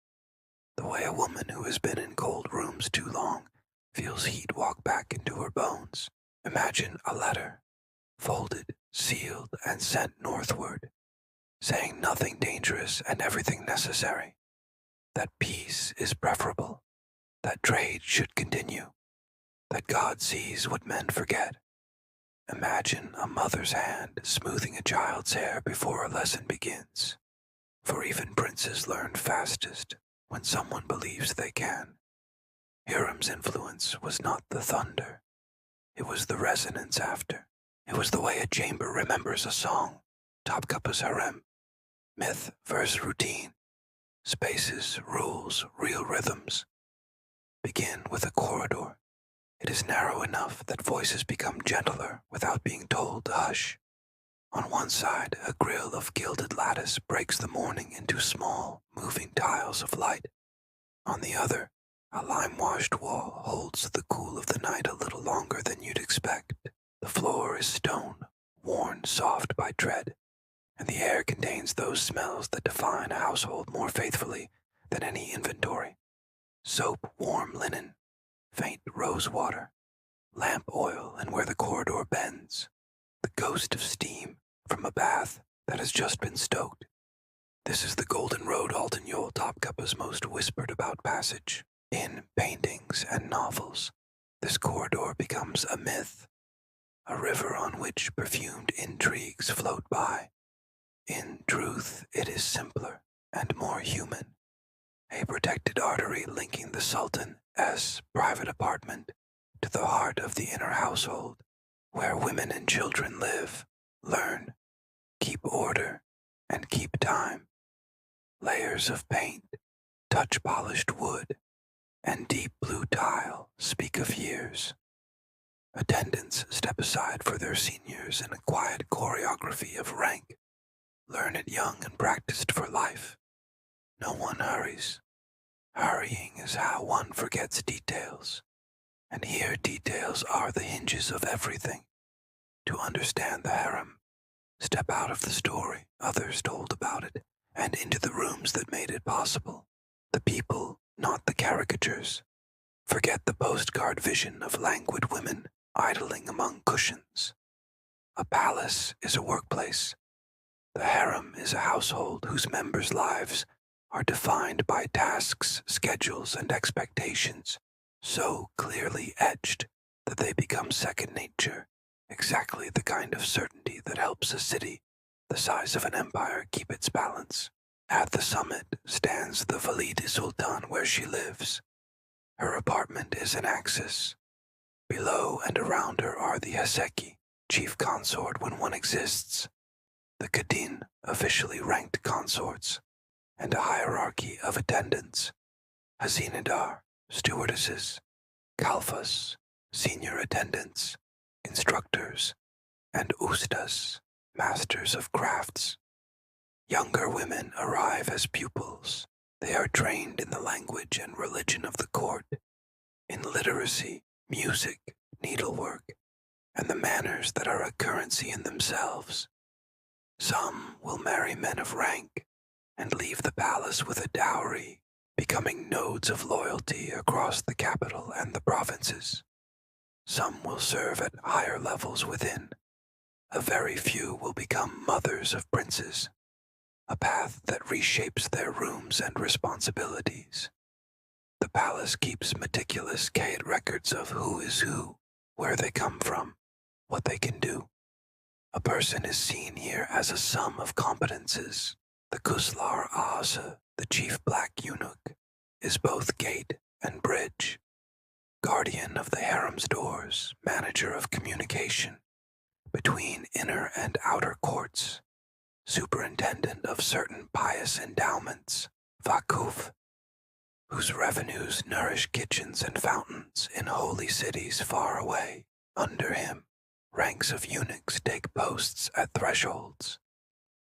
A: the way a woman who has been in cold rooms too long feels heat walk back into her bones. Imagine a letter, folded, sealed, and sent northward, saying nothing dangerous and everything necessary, that peace is preferable, that trade should continue, that God sees what men forget. Imagine a mother's hand smoothing a child's hair before a lesson begins, for even princes learn fastest when someone believes they can. Hurrem's influence was not the thunder. It was the resonance after. It was the way a chamber remembers a song. Topkapi's harem. Myth versus routine. Spaces, rules, real rhythms. Begin with a corridor. It is narrow enough that voices become gentler without being told to hush. On one side, a grill of gilded lattice breaks the morning into small, moving tiles of light. On the other, a lime-washed wall holds the cool of the night a little longer than you'd expect. The floor is stone, worn soft by tread, and the air contains those smells that define a household more faithfully than any inventory. Soap, warm linen, faint rose water, lamp oil, and where the corridor bends, the ghost of steam from a bath that has just been stoked. This is the golden road Alton Yol Topkapi's most whispered about passage. In paintings and novels, this corridor becomes a myth, a river on which perfumed intrigues float by. In truth, it is simpler and more human, a protected artery linking the Sultan's private apartment to the heart of the inner household, where women and children live, learn, keep order, and keep time. Layers of paint, touch-polished wood, and deep blue tile speak of years. Attendants step aside for their seniors in a quiet choreography of rank, learned young and practiced for life. No one hurries. Hurrying is how one forgets details, and here details are the hinges of everything. To understand the harem, Step out of the story others told about it, and into the rooms that made it possible. The people, not the caricatures. Forget the postcard vision of languid women idling among cushions. A palace is a workplace. The harem is a household whose members' lives are defined by tasks, schedules, and expectations so clearly etched that they become second nature, exactly the kind of certainty that helps a city the size of an empire keep its balance. At the summit stands the Valide Sultan where she lives. Her apartment is an axis. Below and around her are the Haseki, chief consort when one exists, the Kadin, officially ranked consorts, and a hierarchy of attendants, Hazinadar, stewardesses, Kalfas, senior attendants, instructors, and Ustas, masters of crafts. Younger women arrive as pupils. They are trained in the language and religion of the court, in literacy, music, needlework, and the manners that are a currency in themselves. Some will marry men of rank and leave the palace with a dowry, becoming nodes of loyalty across the capital and the provinces. Some will serve at higher levels within. A very few will become mothers of princes, a path that reshapes their rooms and responsibilities. The palace keeps meticulous Kayat records of who is who, where they come from, what they can do. A person is seen here as a sum of competences. The Kuslar Asa, the chief black eunuch, is both gate and bridge, guardian of the harem's doors, manager of communication between inner and outer courts, superintendent of certain pious endowments, Vakuf, whose revenues nourish kitchens and fountains in holy cities far away. Under him, ranks of eunuchs take posts at thresholds,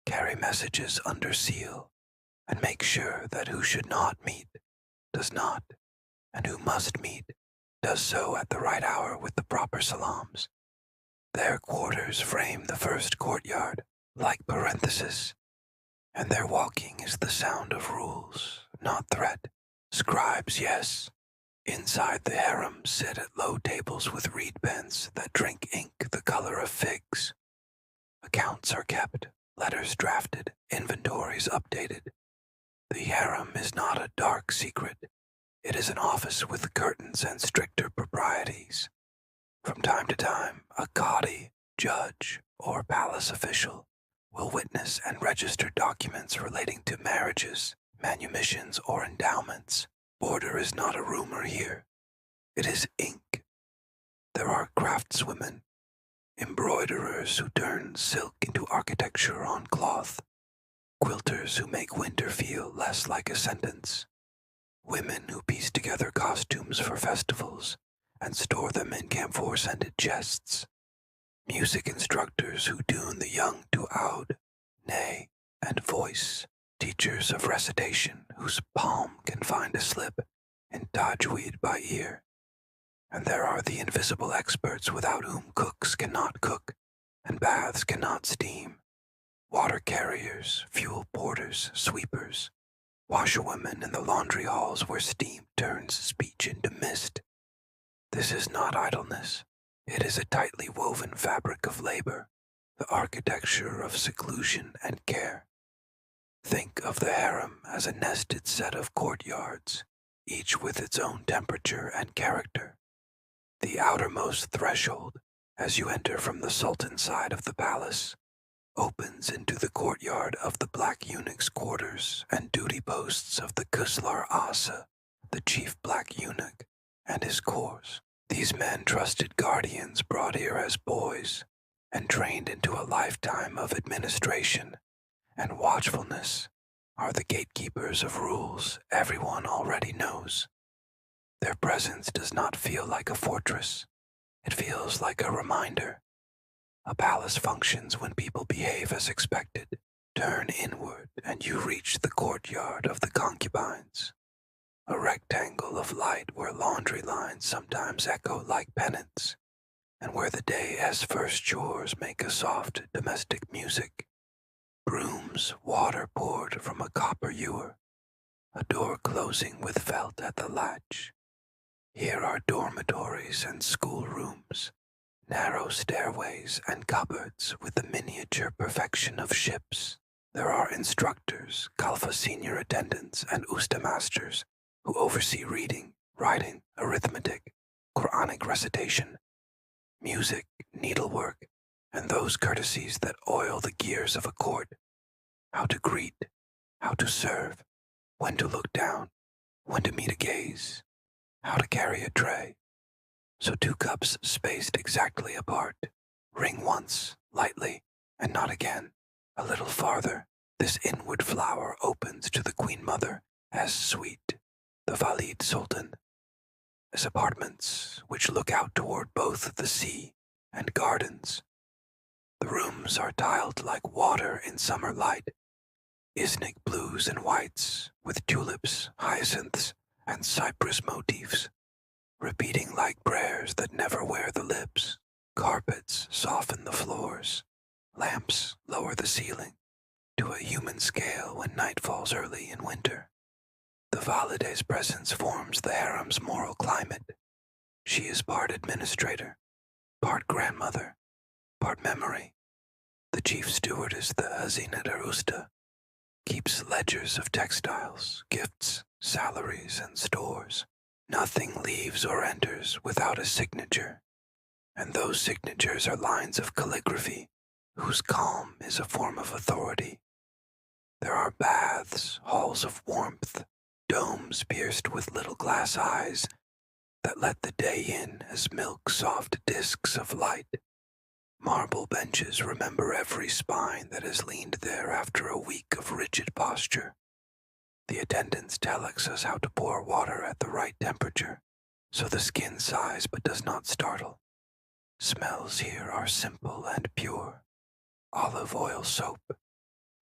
A: carry messages under seal, and make sure that who should not meet does not, and who must meet does so at the right hour with the proper salams. Their quarters frame the first courtyard, like parenthesis, and their walking is the sound of rules, not threat. Scribes, yes. Inside the harem sit at low tables with reed pens that drink ink the color of figs. Accounts are kept, letters drafted, inventories updated. The harem is not a dark secret. It is an office with curtains and stricter proprieties. From time to time, a qadi, judge, or palace official will witness and register documents relating to marriages, manumissions, or endowments. Order is not a rumor here. It is ink. There are craftswomen, embroiderers who turn silk into architecture on cloth, quilters who make winter feel less like a sentence, women who piece together costumes for festivals and store them in camphor-scented chests, music instructors who tune the young to oud, nay, and voice, teachers of recitation whose palm can find a slip in tajweed by ear. And there are the invisible experts without whom cooks cannot cook and baths cannot steam, water carriers, fuel porters, sweepers, washerwomen in the laundry halls where steam turns speech into mist. This is not idleness. It is a tightly woven fabric of labor, the architecture of seclusion and care. Think of the harem as a nested set of courtyards, each with its own temperature and character. The outermost threshold, as you enter from the sultan side of the palace, opens into the courtyard of the black eunuch's quarters and duty posts of the Kuslar Asa, the chief black eunuch, and his corps. These men, trusted guardians brought here as boys and trained into a lifetime of administration and watchfulness, are the gatekeepers of rules everyone already knows. Their presence does not feel like a fortress. It feels like a reminder. A palace functions when people behave as expected. Turn inward and you reach the courtyard of the concubines, a rectangle of light where laundry lines sometimes echo like pennants, and where the day's first chores make a soft domestic music. Brooms, water poured from a copper ewer, a door closing with felt at the latch. Here are dormitories and schoolrooms, narrow stairways and cupboards with the miniature perfection of ships. There are instructors, Kalfa senior attendants, and Usta masters who oversee reading, writing, arithmetic, Quranic recitation, music, needlework, and those courtesies that oil the gears of a court. How to greet, how to serve, when to look down, when to meet a gaze, how to carry a tray. So 2 cups spaced exactly apart. Ring once, lightly, and not again. A little farther, this inward flower opens to the Queen Mother as sweet, the Valid Sultan, as apartments which look out toward both the sea and gardens. The rooms are tiled like water in summer light, Isnik blues and whites with tulips, hyacinths, and cypress motifs, repeating like prayers that never wear the lips. Carpets soften the floors, lamps lower the ceiling to a human scale when night falls early in winter. The Valide's presence forms the harem's moral climate. She is part administrator, part grandmother, part memory. The chief stewardess, the Hazinat Usta, keeps ledgers of textiles, gifts, salaries, and stores. Nothing leaves or enters without a signature, and those signatures are lines of calligraphy whose calm is a form of authority. There are baths, halls of warmth, domes pierced with little glass eyes that let the day in as milk-soft discs of light. Marble benches remember every spine that has leaned there after a week of rigid posture. The attendants telex us how to pour water at the right temperature, so the skin sighs but does not startle. Smells here are simple and pure. Olive oil soap,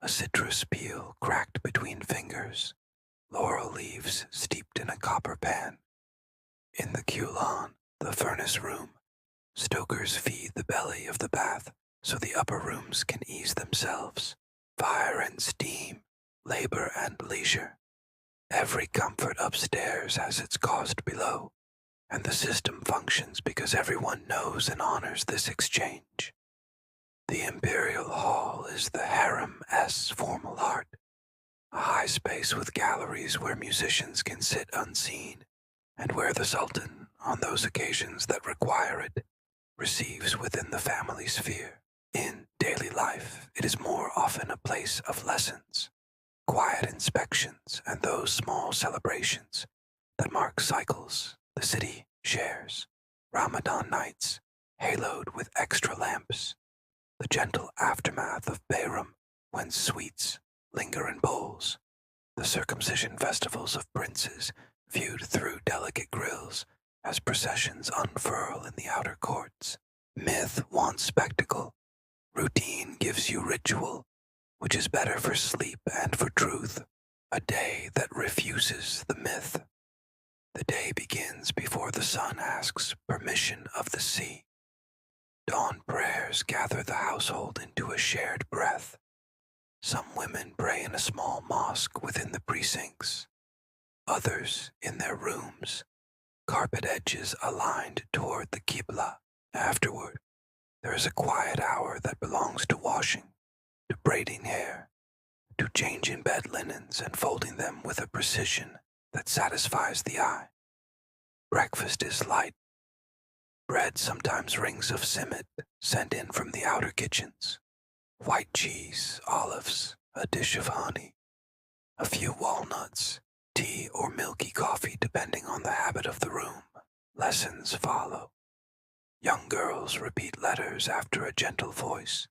A: a citrus peel cracked between fingers, laurel leaves steeped in a copper pan. In the Kulan, the furnace room, stokers feed the belly of the bath so the upper rooms can ease themselves. Fire and steam, labor and leisure. Every comfort upstairs has its cost below, and the system functions because everyone knows and honors this exchange. The Imperial Hall is the harem's formal art, a high space with galleries where musicians can sit unseen, and where the Sultan, on those occasions that require it, receives within the family sphere. In daily life, it is more often a place of lessons, quiet inspections, and those small celebrations that mark cycles the city shares. Ramadan nights, haloed with extra lamps, the gentle aftermath of Bayram when sweets linger in bowls, the circumcision festivals of princes viewed through delicate grills as processions unfurl in the outer courts. Myth wants spectacle. Routine gives you ritual, which is better for sleep and for truth. A day that refuses the myth. The day begins before the sun asks permission of the sea. Dawn prayers gather the household into a shared breath. Some women pray in a small mosque within the precincts, others in their rooms, carpet edges aligned toward the Qibla. Afterward, there is a quiet hour that belongs to washing, to braiding hair, to changing bed linens and folding them with a precision that satisfies the eye. Breakfast is light. Bread sometimes rings of simit sent in from the outer kitchens. White cheese, olives, a dish of honey, a few walnuts, tea or milky coffee depending on the habit of the room. Lessons follow. Young girls repeat letters after a gentle voice.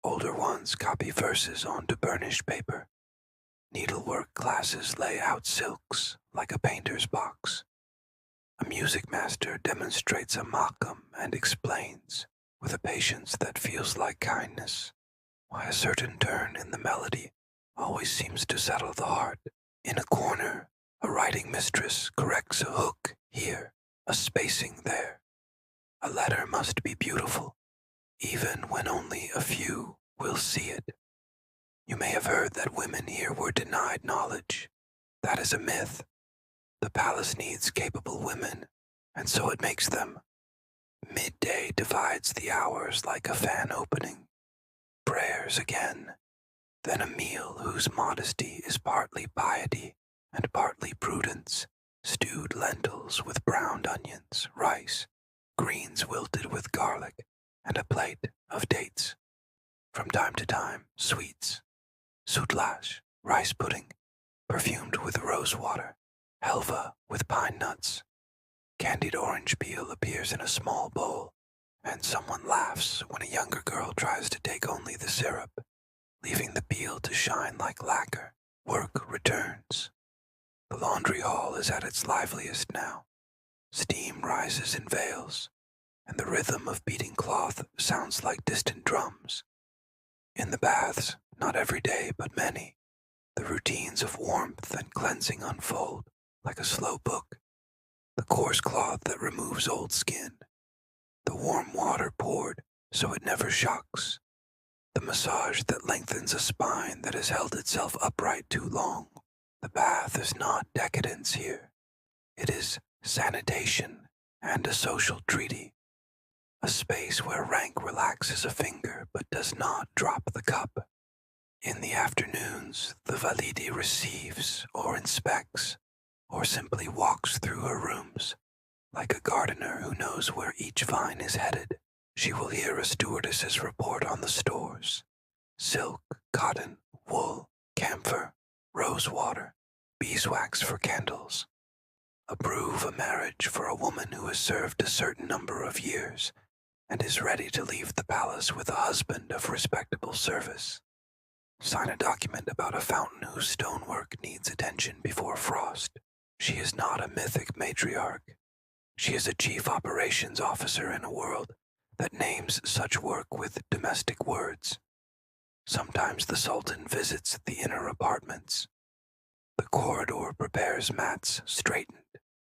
A: Older ones copy verses onto burnished paper. Needlework classes lay out silks like a painter's box. A music master demonstrates a makam and explains, with a patience that feels like kindness, why a certain turn in the melody always seems to settle the heart. In a corner, a writing mistress corrects a hook here, a spacing there. A letter must be beautiful, even when only a few will see it. You may have heard that women here were denied knowledge. That is a myth. The palace needs capable women, and so it makes them. Midday divides the hours like a fan opening. Prayers again, then a meal whose modesty is partly piety and partly prudence, stewed lentils with browned onions, rice, greens wilted with garlic, and a plate of dates. From time to time, sweets, soutlash, rice pudding, perfumed with rose water, helva with pine nuts. Candied orange peel appears in a small bowl, and someone laughs when a younger girl tries to take only the syrup, leaving the peel to shine like lacquer. Work returns. The laundry hall is at its liveliest now. Steam rises in veils, and the rhythm of beating cloth sounds like distant drums. In the baths, not every day but many, the routines of warmth and cleansing unfold like a slow book. The coarse cloth that removes old skin, the warm water poured so it never shocks, the massage that lengthens a spine that has held itself upright too long. The bath is not decadence here. It is sanitation and a social treaty, a space where rank relaxes a finger but does not drop the cup. In the afternoons, the valide receives or inspects, or simply walks through her rooms. Like a gardener who knows where each vine is headed, she will hear a stewardess's report on the stores. Silk, cotton, wool, camphor, rose water, beeswax for candles. Approve a marriage for a woman who has served a certain number of years and is ready to leave the palace with a husband of respectable service. Sign a document about a fountain whose stonework needs attention before frost. She is not a mythic matriarch. She is a chief operations officer in a world that names such work with domestic words. Sometimes the Sultan visits the inner apartments. The corridor prepares mats straightened,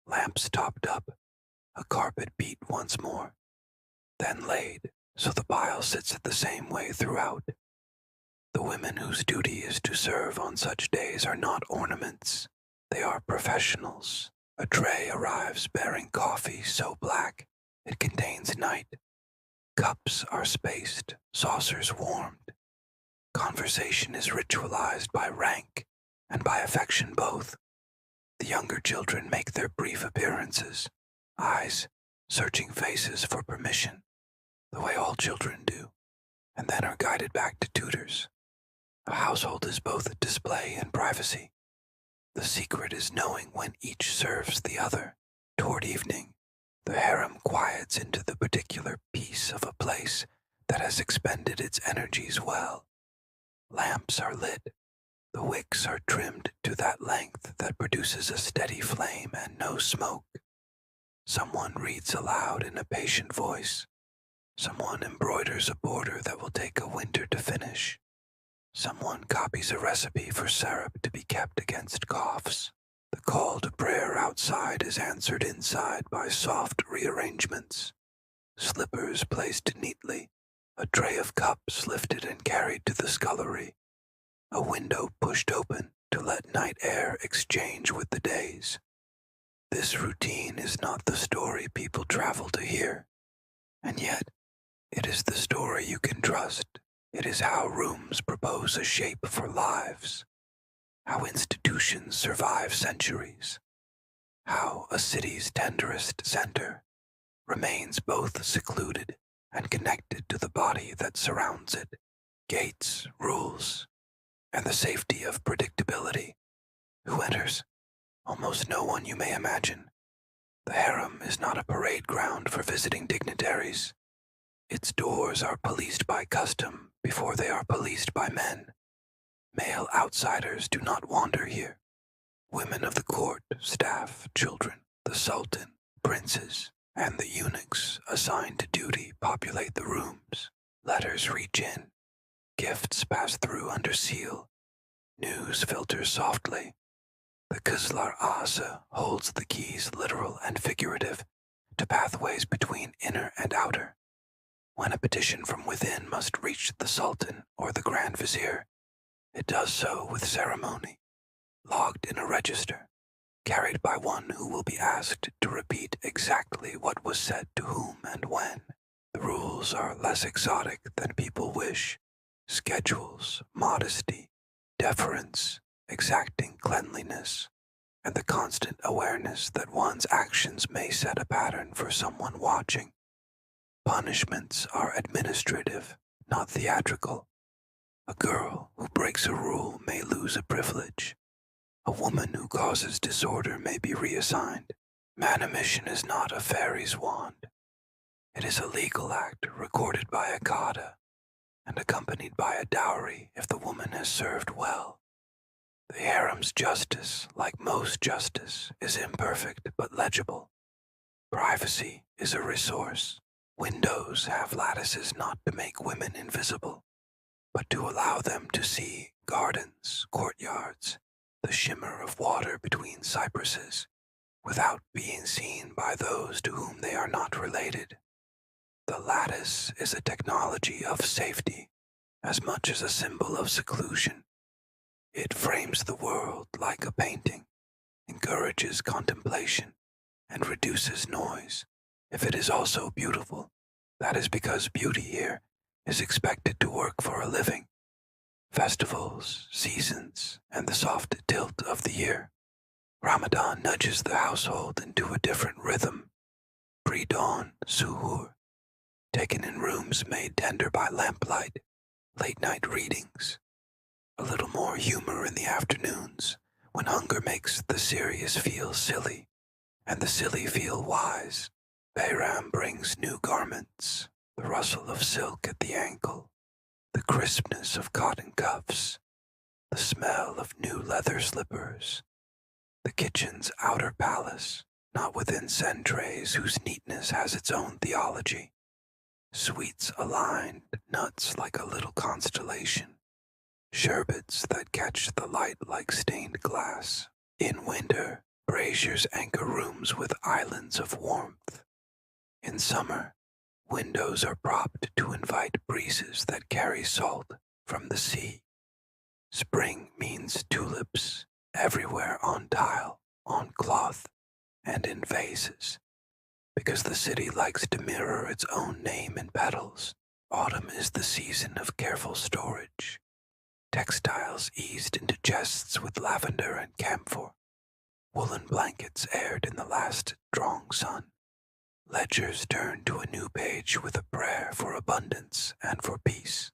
A: lamps topped up, a carpet beat once more, then laid so the pile sits the same way throughout. The women whose duty is to serve on such days are not ornaments. They are professionals. A tray arrives bearing coffee so black it contains night. Cups are spaced, saucers warmed. Conversation is ritualized by rank and by affection both. The younger children make their brief appearances, eyes searching faces for permission, the way all children do, and then are guided back to tutors. A household is both display and privacy. The secret is knowing when each serves the other. Toward evening, the harem quiets into the particular peace of a place that has expended its energies well. Lamps are lit. The wicks are trimmed to that length that produces a steady flame and no smoke. Someone reads aloud in a patient voice. Someone embroiders a border that will take a winter to finish. Someone copies a recipe for syrup to be kept against coughs. The call to prayer outside is answered inside by soft rearrangements. Slippers placed neatly, a tray of cups lifted and carried to the scullery, a window pushed open to let night air exchange with the days. This routine is not the story people travel to hear, and yet it is the story you can trust. It is how rooms propose a shape for lives, how institutions survive centuries, how a city's tenderest center remains both secluded and connected to the body that surrounds it. Gates, rules, and the safety of predictability. Who enters? Almost no one you may imagine. The harem is not a parade ground for visiting dignitaries. Its doors are policed by custom before they are policed by men. Male outsiders do not wander here. Women of the court, staff, children, the sultan, princes, and the eunuchs assigned to duty populate the rooms. Letters reach in. Gifts pass through under seal. News filters softly. The Kızlar Ağası holds the keys, literal and figurative, to pathways between inner and outer. When a petition from within must reach the Sultan or the Grand Vizier, it does so with ceremony, logged in a register, carried by one who will be asked to repeat exactly what was said to whom and when. The rules are less exotic than people wish. Schedules, modesty, deference, exacting cleanliness, and the constant awareness that one's actions may set a pattern for someone watching. Punishments are administrative, not theatrical. A girl who breaks a rule may lose a privilege. A woman who causes disorder may be reassigned. Manumission is not a fairy's wand. It is a legal act recorded by a kata and accompanied by a dowry if the woman has served well. The harem's justice, like most justice, is imperfect but legible. Privacy is a resource. Windows have lattices not to make women invisible, but to allow them to see gardens, courtyards, the shimmer of water between cypresses, without being seen by those to whom they are not related. The lattice is a technology of safety, as much as a symbol of seclusion. It frames the world like a painting, encourages contemplation, and reduces noise. If it is also beautiful, that is because beauty here is expected to work for a living. Festivals, seasons, and the soft tilt of the year. Ramadan nudges the household into a different rhythm. Pre-dawn, suhoor, taken in rooms made tender by lamplight, late-night readings. A little more humor in the afternoons, when hunger makes the serious feel silly, and the silly feel wise. Bayram brings new garments, the rustle of silk at the ankle, the crispness of cotton cuffs, the smell of new leather slippers, the kitchen's outer palace, not within trays whose neatness has its own theology. Sweets aligned, nuts like a little constellation, sherbets that catch the light like stained glass. In winter, braziers anchor rooms with islands of warmth. In summer, windows are propped to invite breezes that carry salt from the sea. Spring means tulips everywhere on tile, on cloth, and in vases. Because the city likes to mirror its own name in petals, autumn is the season of careful storage. Textiles eased into chests with lavender and camphor. Woolen blankets aired in the last strong sun. Ledgers turn to a new page with a prayer for abundance and for peace.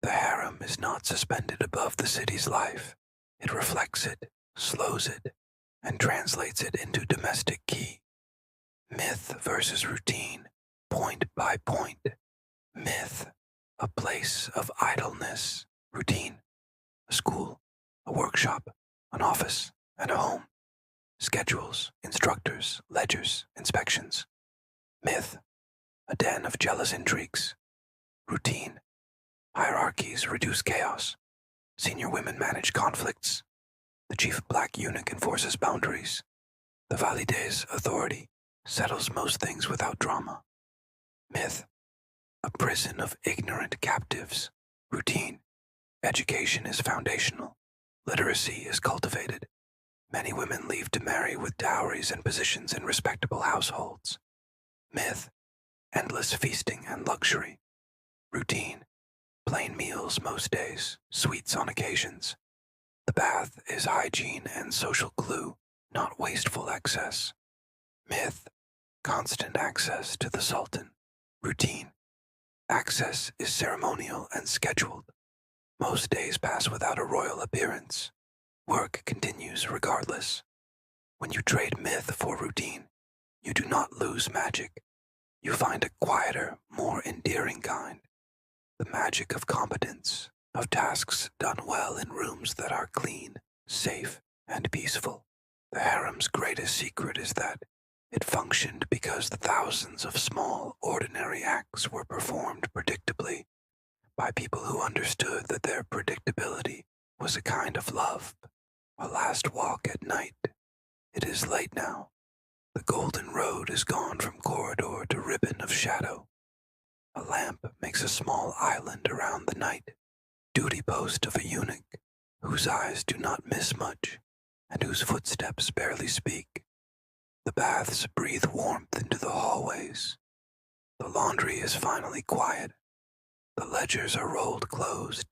A: The harem is not suspended above the city's life. It reflects it, slows it, and translates it into domestic key. Myth versus routine, point by point. Myth, a place of idleness. Routine, a school, a workshop, an office, and a home. Schedules, instructors, ledgers, inspections. Myth, a den of jealous intrigues. Routine, hierarchies reduce chaos. Senior women manage conflicts. The chief black eunuch enforces boundaries. The valide's authority settles most things without drama. Myth, a prison of ignorant captives. Routine, education is foundational. Literacy is cultivated. Many women leave to marry with dowries and positions in respectable households. Myth, endless feasting and luxury. Routine, plain meals most days, sweets on occasions. The bath is hygiene and social glue, not wasteful excess. Myth, constant access to the Sultan. Routine, access is ceremonial and scheduled. Most days pass without a royal appearance. Work continues regardless. When you trade myth for routine, you do not lose magic. You find a quieter, more endearing kind. The magic of competence, of tasks done well in rooms that are clean, safe, and peaceful. The harem's greatest secret is that it functioned because the thousands of small, ordinary acts were performed predictably by people who understood that their predictability was a kind of love. A last walk at night. It is late now. The golden road is gone from corridor to ribbon of shadow. A lamp makes a small island around the night, duty post of a eunuch, whose eyes do not miss much, and whose footsteps barely speak. The baths breathe warmth into the hallways. The laundry is finally quiet. The ledgers are rolled closed.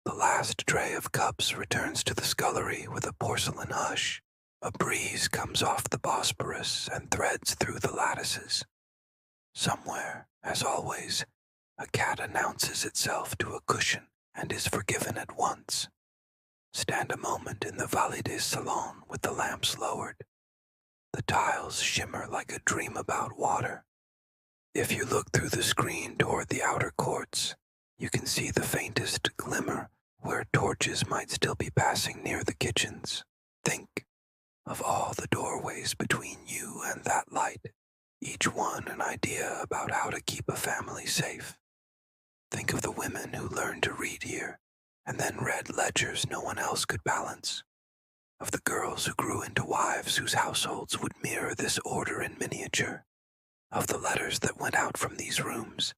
A: The last tray of cups returns to the scullery with a porcelain hush. A breeze comes off the Bosporus and threads through the lattices. Somewhere, as always, a cat announces itself to a cushion and is forgiven at once. Stand a moment in the Vallée des Salons with the lamps lowered. The tiles shimmer like a dream about water. If you look through the screen toward the outer courts, you can see the faintest glimmer where torches might still be passing near the kitchens. Think of all the doorways between you and that light, each one an idea about how to keep a family safe. Think of the women who learned to read here and then read ledgers no one else could balance. Of the girls who grew into wives whose households would mirror this order in miniature. Of the letters that went out from these rooms,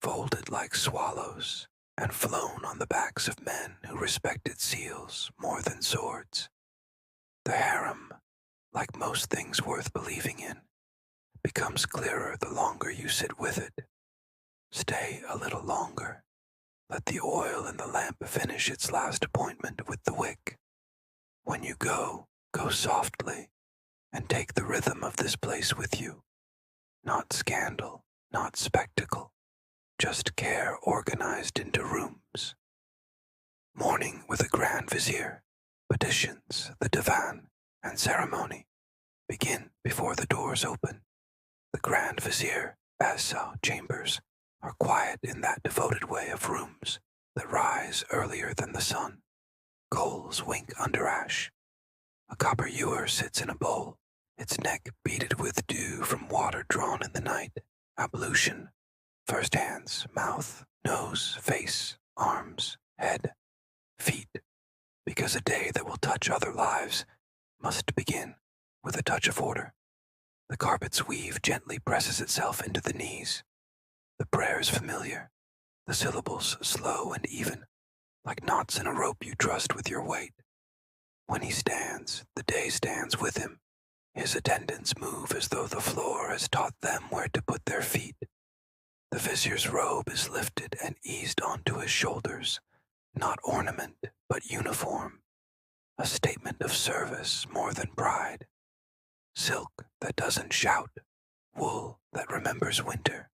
A: folded like swallows, and flown on the backs of men who respected seals more than swords. The harem, like most things worth believing in, becomes clearer the longer you sit with it. Stay a little longer. Let the oil in the lamp finish its last appointment with the wick. When you go softly, and take the rhythm of this place with you. Not scandal, not spectacle, just care organized into rooms. Morning with a Grand Vizier, petitions, the Divan, and ceremony begin before the doors open. The Grand Vizier, as chambers, are quiet in that devoted way of rooms that rise earlier than the sun. Coals wink under ash. A copper ewer sits in a bowl, its neck beaded with dew from water drawn in the night. Ablution. First hands, mouth, nose, face, arms, head, feet. Because a day that will touch other lives must begin with a touch of order. The carpet's weave gently presses itself into the knees. The prayers familiar, the syllables slow and even, like knots in a rope you trust with your weight. When he stands, the day stands with him. His attendants move as though the floor has taught them where to put their feet. The vizier's robe is lifted and eased onto his shoulders, not ornament, but uniform, a statement of service more than pride. Silk that doesn't shout, wool that remembers winter,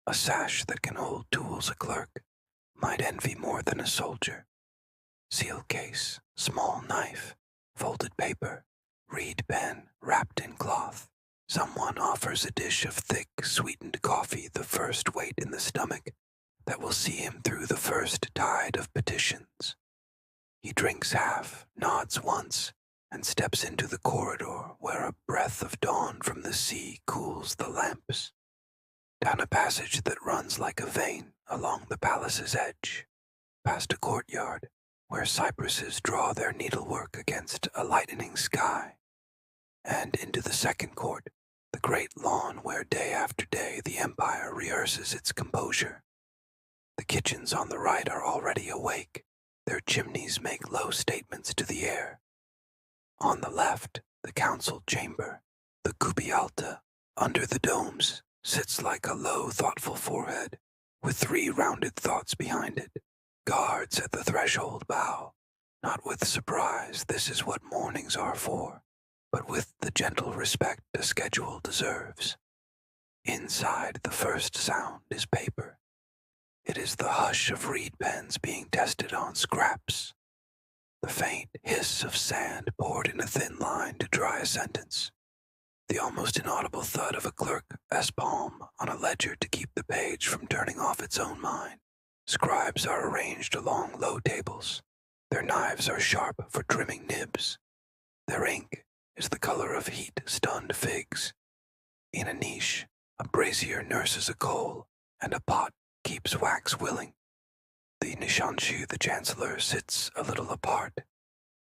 A: a sash that can hold tools a clerk might envy more than a soldier. Seal case, small knife, folded paper, reed pen wrapped in cloth. Someone offers a dish of thick, sweetened coffee, the first weight in the stomach that will see him through the first tide of petitions. He drinks half, nods once, and steps into the corridor where a breath of dawn from the sea cools the lamps. Down a passage that runs like a vein along the palace's edge, past a courtyard where cypresses draw their needlework against a lightening sky, and into the second court, the great lawn where day after day the empire rehearses its composure. The kitchens on the right are already awake. Their chimneys make low statements to the air. On the left, the council chamber, the cupi alta, under the domes, sits like a low, thoughtful forehead, with 3 rounded thoughts behind it. Guards at the threshold bow, not with surprise, this is what mornings are for, but with the gentle respect a schedule deserves. Inside, the first sound is paper. It is the hush of reed pens being tested on scraps, the faint hiss of sand poured in a thin line to dry a sentence, the almost inaudible thud of a clerk as palm on a ledger to keep the page from turning off its own mind. Scribes are arranged along low tables. Their knives are sharp for trimming nibs. Their ink is the color of heat-stunned figs. In a niche, a brazier nurses a coal, and a pot keeps wax willing. The Nishanshu, the chancellor, sits a little apart,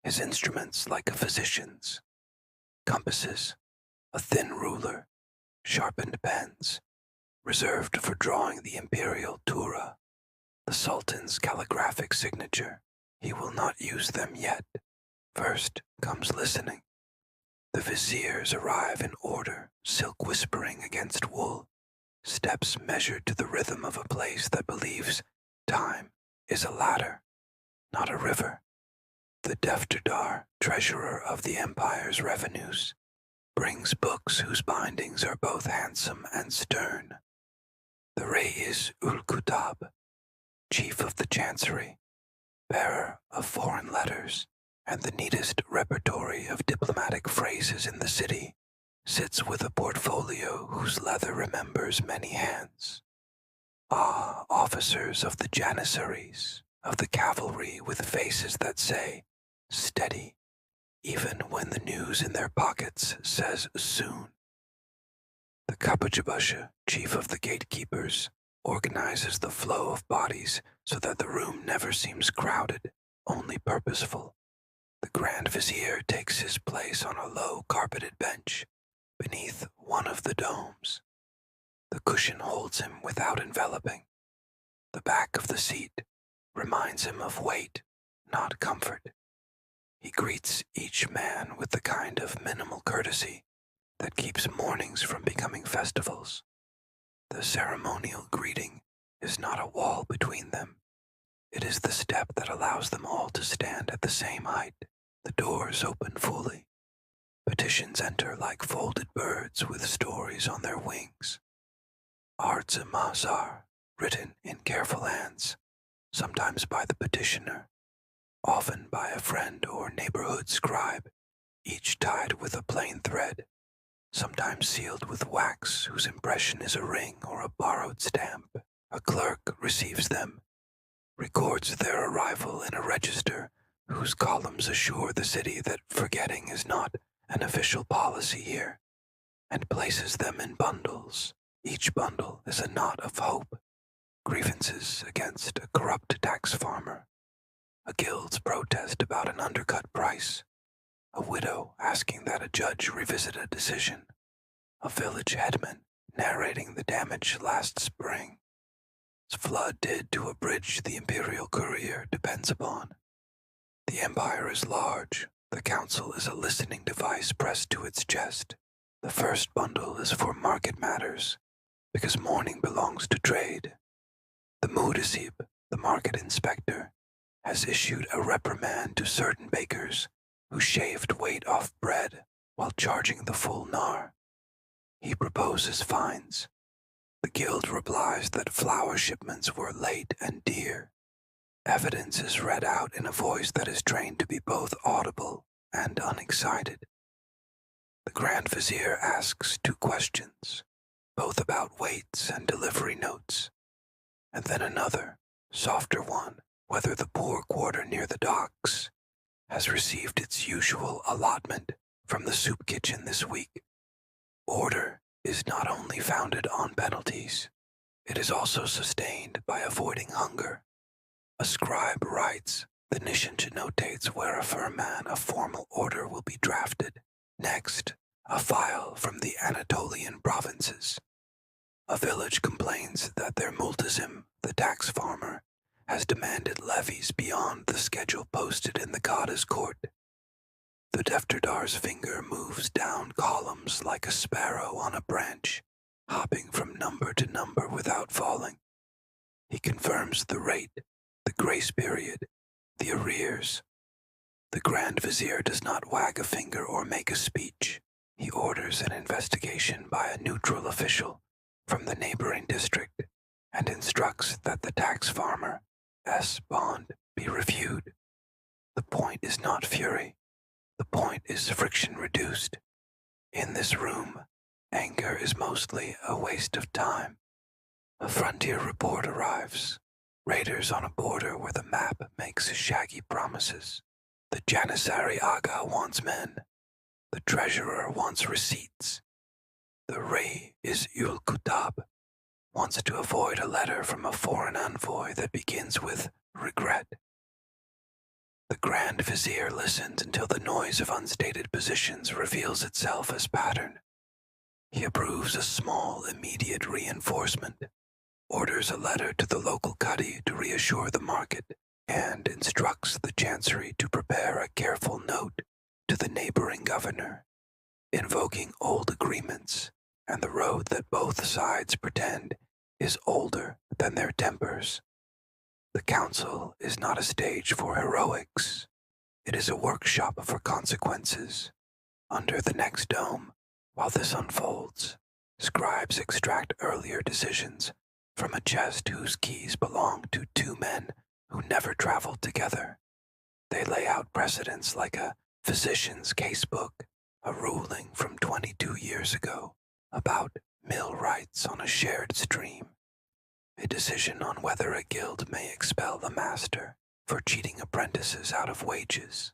A: his instruments like a physician's. Compasses, a thin ruler, sharpened pens, reserved for drawing the imperial tura, the Sultan's calligraphic signature. He will not use them yet. First comes listening. The viziers arrive in order, silk whispering against wool, steps measured to the rhythm of a place that believes time is a ladder, not a river. The Defterdar, treasurer of the empire's revenues, brings books whose bindings are both handsome and stern. The Reis-ul-Kutab, chief of the chancery, bearer of foreign letters and the neatest repertory of diplomatic phrases in the city, sits with a portfolio whose leather remembers many hands. Ah, officers of the janissaries, of the cavalry with faces that say, steady, even when the news in their pockets says soon. The Kapajabasha, chief of the gatekeepers, organizes the flow of bodies so that the room never seems crowded, only purposeful. The Grand Vizier takes his place on a low carpeted bench beneath one of the domes. The cushion holds him without enveloping. The back of the seat reminds him of weight, not comfort. He greets each man with the kind of minimal courtesy that keeps mornings from becoming festivals. The ceremonial greeting is not a wall between them. It is the step that allows them all to stand at the same height. The doors open fully. Petitions enter like folded birds with stories on their wings. Ards Mazar, written in careful hands, sometimes by the petitioner, often by a friend or neighborhood scribe, each tied with a plain thread, sometimes sealed with wax whose impression is a ring or a borrowed stamp. A clerk receives them, records their arrival in a register whose columns assure the city that forgetting is not an official policy here, and places them in bundles. Each bundle is a knot of hope, grievances against a corrupt tax farmer, a guild's protest about an undercut price, a widow asking that a judge revisit a decision, a village headman narrating the damage last spring. Flood did to a bridge the imperial courier depends upon. The empire is large. The council is a listening device pressed to its chest. The first bundle is for market matters, because mourning belongs to trade. The Muhdisib, the market inspector, has issued a reprimand to certain bakers who shaved weight off bread while charging the full nar. He proposes fines. The guild replies that flour shipments were late and dear. Evidence is read out in a voice that is trained to be both audible and unexcited. The Grand Vizier asks 2 questions, both about weights and delivery notes, and then another, softer one, whether the poor quarter near the docks has received its usual allotment from the soup kitchen this week. Order is not only founded on penalties, it is also sustained by avoiding hunger. A scribe writes, the Nishant notates where a firman of formal order will be drafted. Next, a file from the Anatolian provinces. A village complains that their multazim, the tax farmer, has demanded levies beyond the schedule posted in the Qada's court. The Defterdar's finger moves down columns like a sparrow on a branch, hopping from number to number without falling. He confirms the rate, the grace period, the arrears. The Grand Vizier does not wag a finger or make a speech. He orders an investigation by a neutral official from the neighboring district and instructs that the tax farmer, S. bond, be reviewed. The point is not fury. The point is friction reduced. In this room, anger is mostly a waste of time. A frontier report arrives. Raiders on a border where the map makes shaggy promises. The Janissary Aga wants men. The treasurer wants receipts. The Reis-ul-Kutab wants to avoid a letter from a foreign envoy that begins with regret. The Grand Vizier listens until the noise of unstated positions reveals itself as pattern. He approves a small immediate reinforcement, orders a letter to the local cadi to reassure the market, and instructs the chancery to prepare a careful note to the neighboring governor, invoking old agreements and the road that both sides pretend is older than their tempers. The council is not a stage for heroics. It is a workshop for consequences. Under the next dome, while this unfolds, scribes extract earlier decisions from a chest whose keys belong to two men who never traveled together. They lay out precedents like a physician's casebook, a ruling from 22 years ago about mill rights on a shared stream, a decision on whether a guild may expel a master for cheating apprentices out of wages,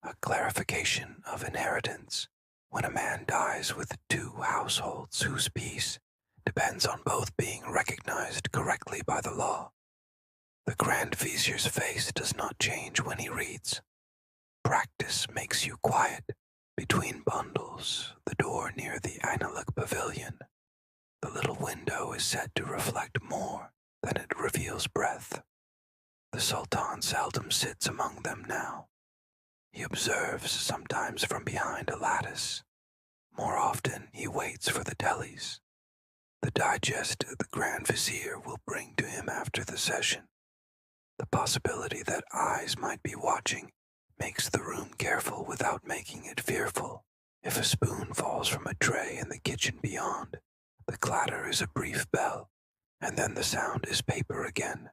A: a clarification of inheritance when a man dies with two households whose peace depends on both being recognized correctly by the law. The Grand Vizier's face does not change when he reads. Practice makes you quiet. Between bundles, the door near the Ainalik pavilion, the little window is said to reflect more than it reveals breadth. The Sultan seldom sits among them now. He observes sometimes from behind a lattice. More often he waits for the delis, the digest the Grand Vizier will bring to him after the session. The possibility that eyes might be watching makes the room careful without making it fearful. If a spoon falls from a tray in the kitchen beyond, the clatter is a brief bell, and then the sound is paper again.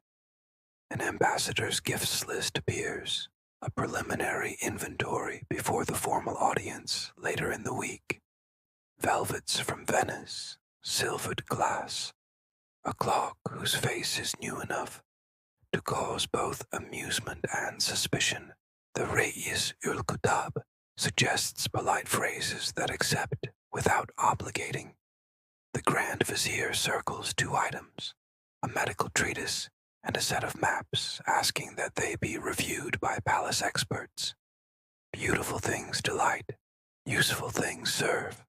A: An ambassador's gifts list appears, a preliminary inventory before the formal audience later in the week. Velvets from Venice, silvered glass, a clock whose face is new enough to cause both amusement and suspicion. The Reis ul Kutab suggests polite phrases that accept without obligating. The Grand Vizier circles two items, a medical treatise and a set of maps asking that they be reviewed by palace experts. Beautiful things delight, useful things serve.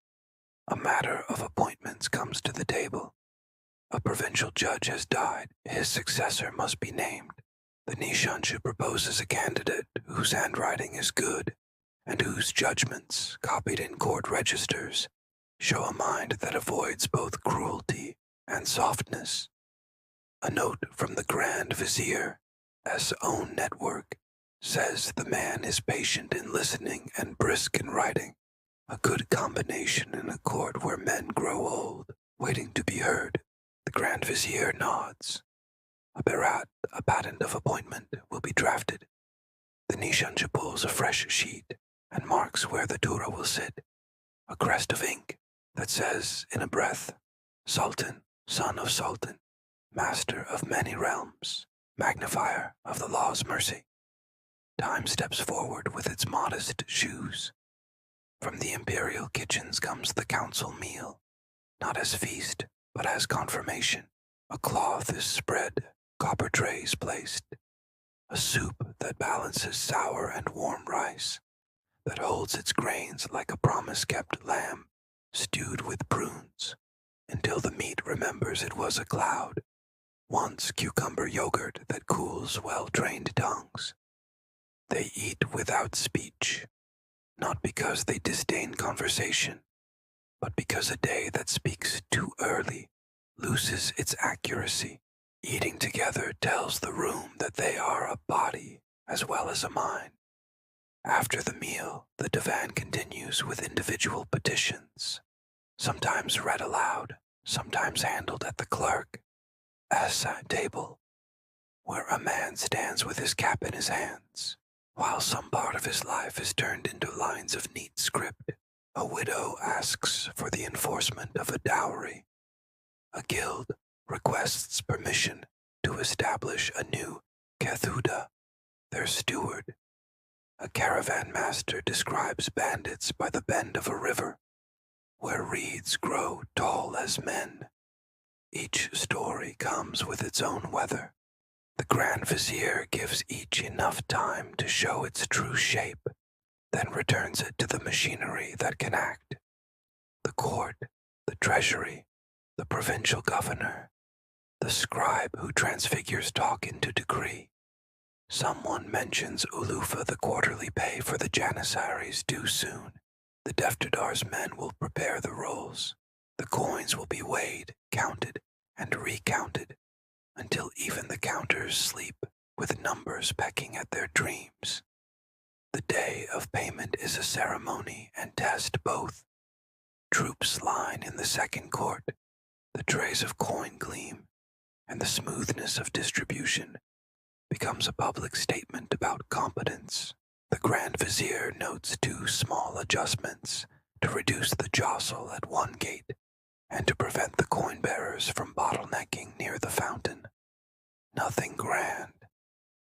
A: A matter of appointments comes to the table. A provincial judge has died, his successor must be named. The Nishanshu proposes a candidate whose handwriting is good and whose judgments, copied in court registers, show a mind that avoids both cruelty and softness. A note from the Grand Vizier, S. own network, says the man is patient in listening and brisk in writing, a good combination in a court where men grow old, waiting to be heard. The Grand Vizier nods. A berat, a patent of appointment, will be drafted. The Nishanshu pulls a fresh sheet and marks where the Tura will sit, a crest of ink that says in a breath, Sultan, son of Sultan, master of many realms, magnifier of the law's mercy. Time steps forward with its modest shoes. From the imperial kitchens comes the council meal, not as feast, but as confirmation. A cloth is spread, copper trays placed, a soup that balances sour and warm rice, that holds its grains like a promise-kept lamb, stewed with prunes, until the meat remembers it was a cloud, once cucumber yogurt that cools well-trained tongues. They eat without speech, not because they disdain conversation, but because a day that speaks too early loses its accuracy. Eating together tells the room that they are a body as well as a mind. After the meal, the Divan continues with individual petitions, sometimes read aloud, sometimes handled at the clerk, table, where a man stands with his cap in his hands, while some part of his life is turned into lines of neat script. A widow asks for the enforcement of a dowry. A guild requests permission to establish a new Kethuda, their steward. A caravan master describes bandits by the bend of a river, where reeds grow tall as men. Each story comes with its own weather. The Grand Vizier gives each enough time to show its true shape, then returns it to the machinery that can act. The court treasury, the provincial governor, the scribe who transfigures talk into decree. Someone mentions Ulufa, the quarterly pay for the Janissaries due soon. The Deftedar's men will prepare the rolls. The coins will be weighed, counted, and recounted, until even the counters sleep with numbers pecking at their dreams. The day of payment is a ceremony and test both. Troops line in the second court, the trays of coin gleam, and the smoothness of distribution becomes a public statement about competence. The Grand Vizier notes 2 small adjustments to reduce the jostle at one gate and to prevent the coin bearers from bottlenecking near the fountain. Nothing grand,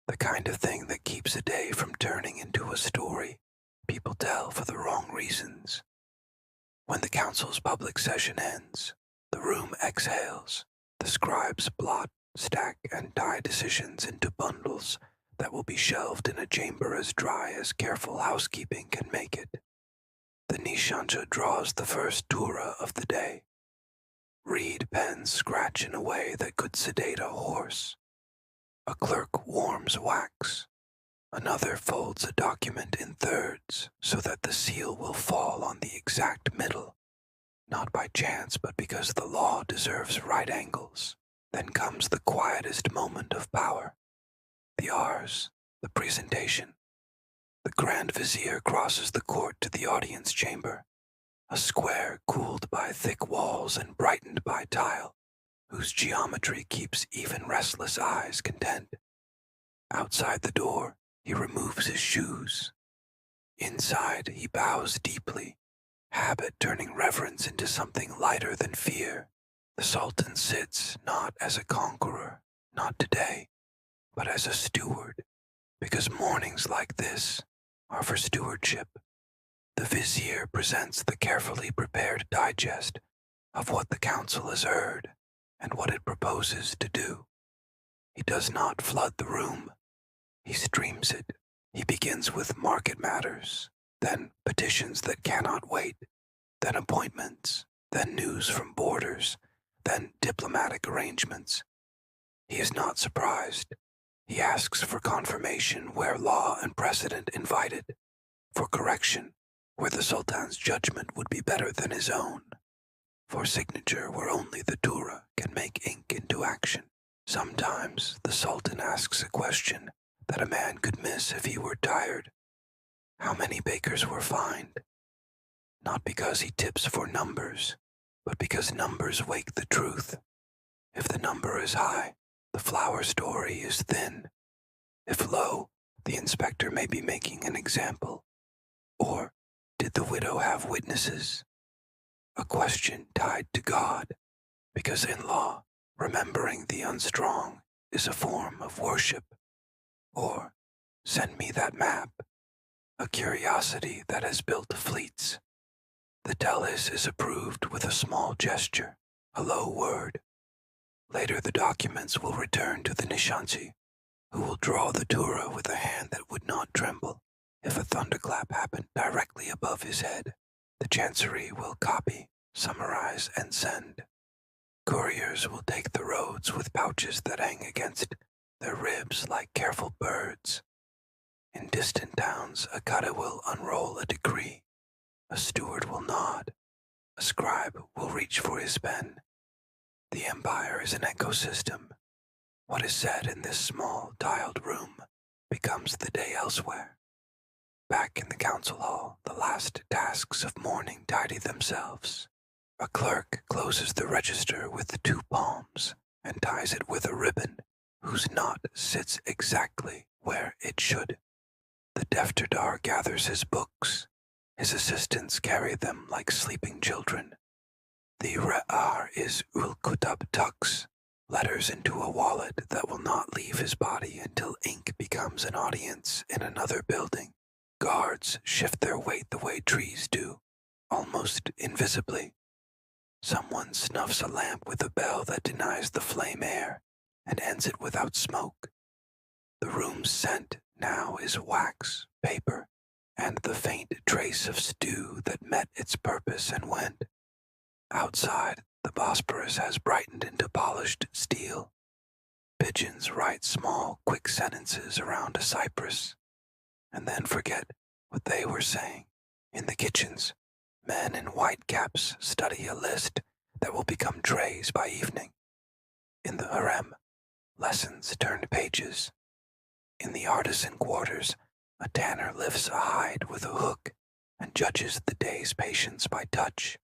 A: the kind of thing that keeps a day from turning into a story people tell for the wrong reasons. When the council's public session ends, the room exhales. The scribes blot, stack, and tie decisions into bundles that will be shelved in a chamber as dry as careful housekeeping can make it. The Nishanja draws the first tura of the day. Reed pens scratch in a way that could sedate a horse. A clerk warms wax. Another folds a document in thirds so that the seal will fall on the exact middle, not by chance but because the law deserves right angles. Then comes the quietest moment of power. The Rs, the presentation. The Grand Vizier crosses the court to the audience chamber, a square cooled by thick walls and brightened by tile, whose geometry keeps even restless eyes content. Outside the door, he removes his shoes. Inside, he bows deeply, habit turning reverence into something lighter than fear. The Sultan sits not as a conqueror, not today, but as a steward, because mornings like this are for stewardship. The Vizier presents the carefully prepared digest of what the council has heard and what it proposes to do. He does not flood the room. He streams it. He begins with market matters, then petitions that cannot wait, then appointments, then news from borders, then diplomatic arrangements. He is not surprised. He asks for confirmation where law and precedent invite it, for correction where the Sultan's judgment would be better than his own, for signature where only the Tura can make ink into action. Sometimes the Sultan asks a question that a man could miss if he were tired. How many bakers were fined? Not because he tips for numbers, but because numbers wake the truth. If the number is high, the flour story is thin. If low, the inspector may be making an example. Or, did the widow have witnesses? A question tied to God, because in law, remembering the unstrong is a form of worship. Or, send me that map, a curiosity that has built fleets. The Telis is approved with a small gesture, a low word. Later the documents will return to the Nishansi, who will draw the Tura with a hand that would not tremble if a thunderclap happened directly above his head. The Chancery will copy, summarize, and send. Couriers will take the roads with pouches that hang against their ribs like careful birds. In distant towns, a Kada will unroll a decree. A steward will nod. A scribe will reach for his pen. The empire is an ecosystem. What is said in this small, tiled room becomes the day elsewhere. Back in the council hall, the last tasks of morning tidy themselves. A clerk closes the register with 2 palms and ties it with a ribbon whose knot sits exactly where it should. The Defterdar gathers his books. His assistants carry them like sleeping children. The Re'ar is Ul-Kutab tucks letters into a wallet that will not leave his body until ink becomes an audience in another building. Guards shift their weight the way trees do, almost invisibly. Someone snuffs a lamp with a bell that denies the flame air and ends it without smoke. The room's scent now is wax, paper, and the faint trace of stew that met its purpose and went. Outside, the Bosporus has brightened into polished steel. Pigeons write small, quick sentences around a cypress, and then forget what they were saying. In the kitchens, men in white caps study a list that will become trays by evening. In the harem, lessons turn pages. In the artisan quarters, a tanner lifts a hide with a hook and judges the day's patience by touch.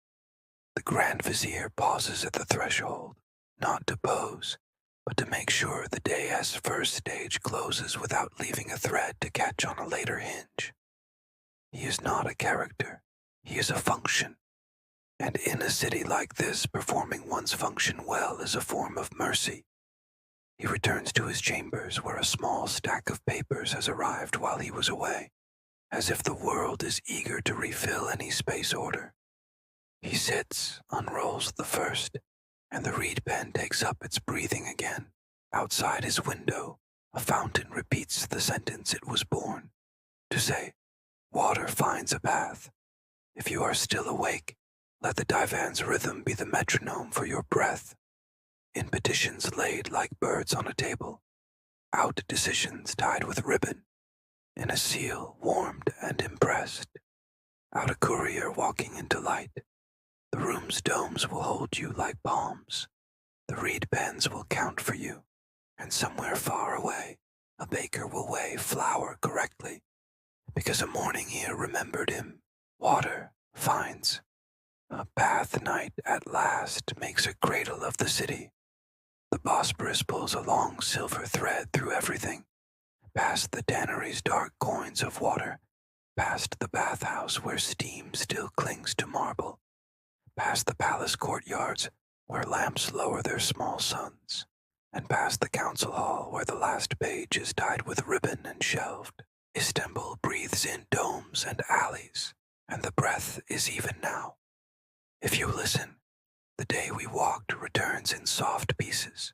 A: The Grand Vizier pauses at the threshold, not to pose, but to make sure the day's first stage closes without leaving a thread to catch on a later hinge. He is not a character, he is a function. And in a city like this, performing one's function well is a form of mercy. He returns to his chambers where a small stack of papers has arrived while he was away, as if the world is eager to refill any space order. He sits, unrolls the first, and the reed pen takes up its breathing again. Outside his window, a fountain repeats the sentence it was born, to say, water finds a path. If you are still awake, let the Divan's rhythm be the metronome for your breath. In petitions laid like birds on a table, out decisions tied with ribbon, in a seal warmed and impressed, out a courier walking into light. The room's domes will hold you like palms. The reed pens will count for you, and somewhere far away, a baker will weigh flour correctly, because a morning here remembered him. Water finds. A bath night at last makes a cradle of the city. The Bosporus pulls a long silver thread through everything, past the tannery's dark coins of water, past the bathhouse where steam still clings to marble, past the palace courtyards where lamps lower their small suns, and past the council hall where the last page is tied with ribbon and shelved. Istanbul breathes in domes and alleys, and the breath is even now. If you listen, the day we walked returns in soft pieces.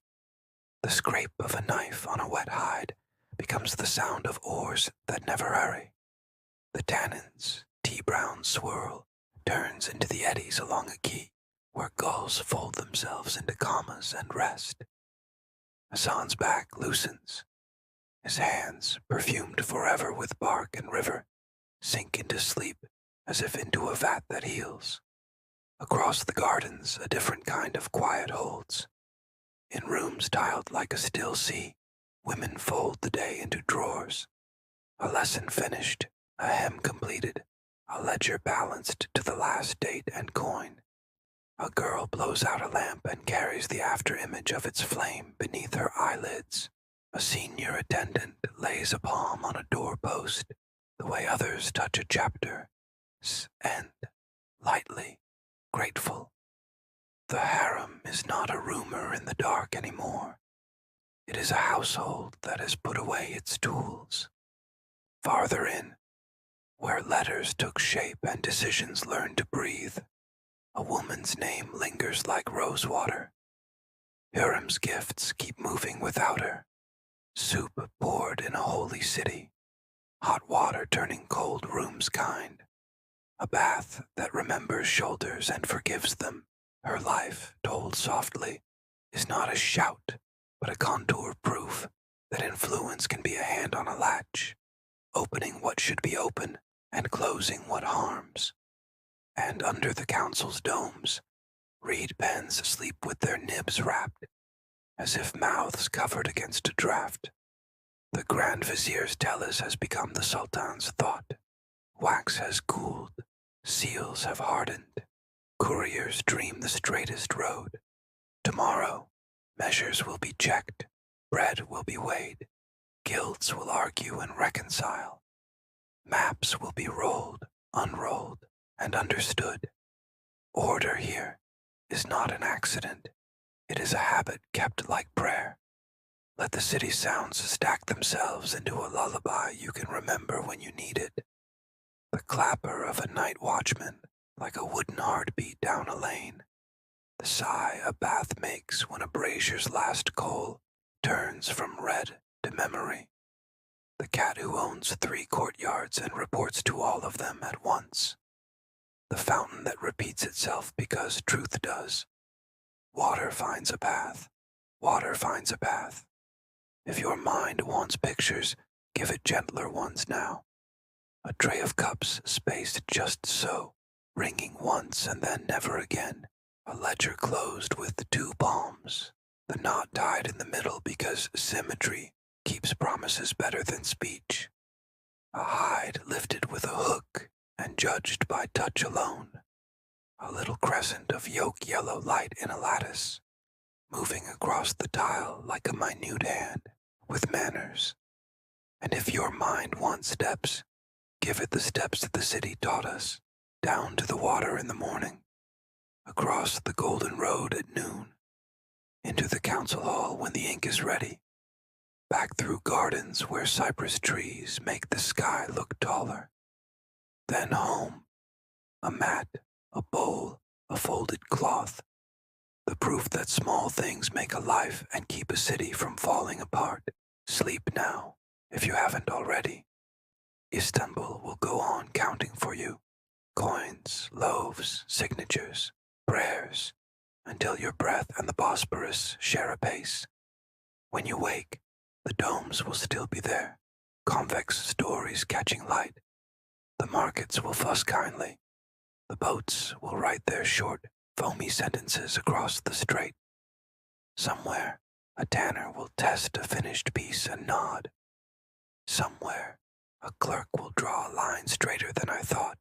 A: The scrape of a knife on a wet hide becomes the sound of oars that never hurry. The tannins, tea-brown swirl, turns into the eddies along a quay where gulls fold themselves into commas and rest. Hassan's back loosens. His hands, perfumed forever with bark and river, sink into sleep as if into a vat that heals. Across the gardens, a different kind of quiet holds. In rooms tiled like a still sea, women fold the day into drawers. A lesson finished, a hem completed, a ledger balanced to the last date and coin. A girl blows out a lamp and carries the after-image of its flame beneath her eyelids. A senior attendant lays a palm on a doorpost, the way others touch a chapter. End, lightly, grateful. The harem is not a rumor in the dark anymore. It is a household that has put away its tools. Farther in, where letters took shape and decisions learned to breathe, a woman's name lingers like rosewater. Hurrem's gifts keep moving without her. Soup poured in a holy city. Hot water turning cold rooms kind. A bath that remembers shoulders and forgives them. Her life, told softly, is not a shout, but a contour proof that influence can be a hand on a latch, opening what should be open and closing what harms. And under the council's domes, reed pens sleep with their nibs wrapped, as if mouths covered against a draft. The Grand Vizier's tellus has become the Sultan's thought. Wax has cooled, seals have hardened, couriers dream the straightest road. Tomorrow, measures will be checked, bread will be weighed, guilds will argue and reconcile. Maps will be rolled, unrolled, and understood. Order here is not an accident. It is a habit kept like prayer. Let the city sounds stack themselves into a lullaby you can remember when you need it. The clapper of a night watchman, like a wooden heartbeat down a lane. The sigh a bath makes when a brazier's last coal turns from red to memory. The cat who owns 3 courtyards and reports to all of them at once. the fountain that repeats itself because truth does. Water finds a path. Water finds a path. If your mind wants pictures, give it gentler ones now. A tray of cups spaced just so, ringing once and then never again. A ledger closed with 2 palms, the knot tied in the middle because symmetry keeps promises better than speech. A hide lifted with a hook and judged by touch alone. A little crescent of yolk yellow light in a lattice, moving across the tile like a minute hand with manners. And if your mind wants steps, give it the steps that the city taught us, down to the water in the morning, across the golden road at noon, into the council hall when the ink is ready, back through gardens where cypress trees make the sky look taller, then home, a mat, a bowl, a folded cloth, the proof that small things make a life and keep a city from falling apart. Sleep now, if you haven't already. Istanbul will go on counting for you. Coins, loaves, signatures, prayers, until your breath and the Bosporus share a pace. When you wake, the domes will still be there, convex stories catching light. The markets will fuss kindly. The boats will write their short, foamy sentences across the strait. Somewhere, a tanner will test a finished piece and nod. Somewhere, a clerk will draw a line straighter than I thought.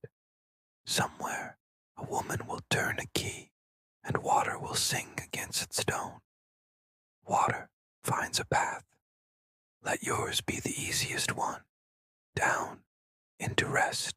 A: Somewhere, a woman will turn a key, and water will sing against stone. Water finds a path. Let yours be the easiest one, down into rest.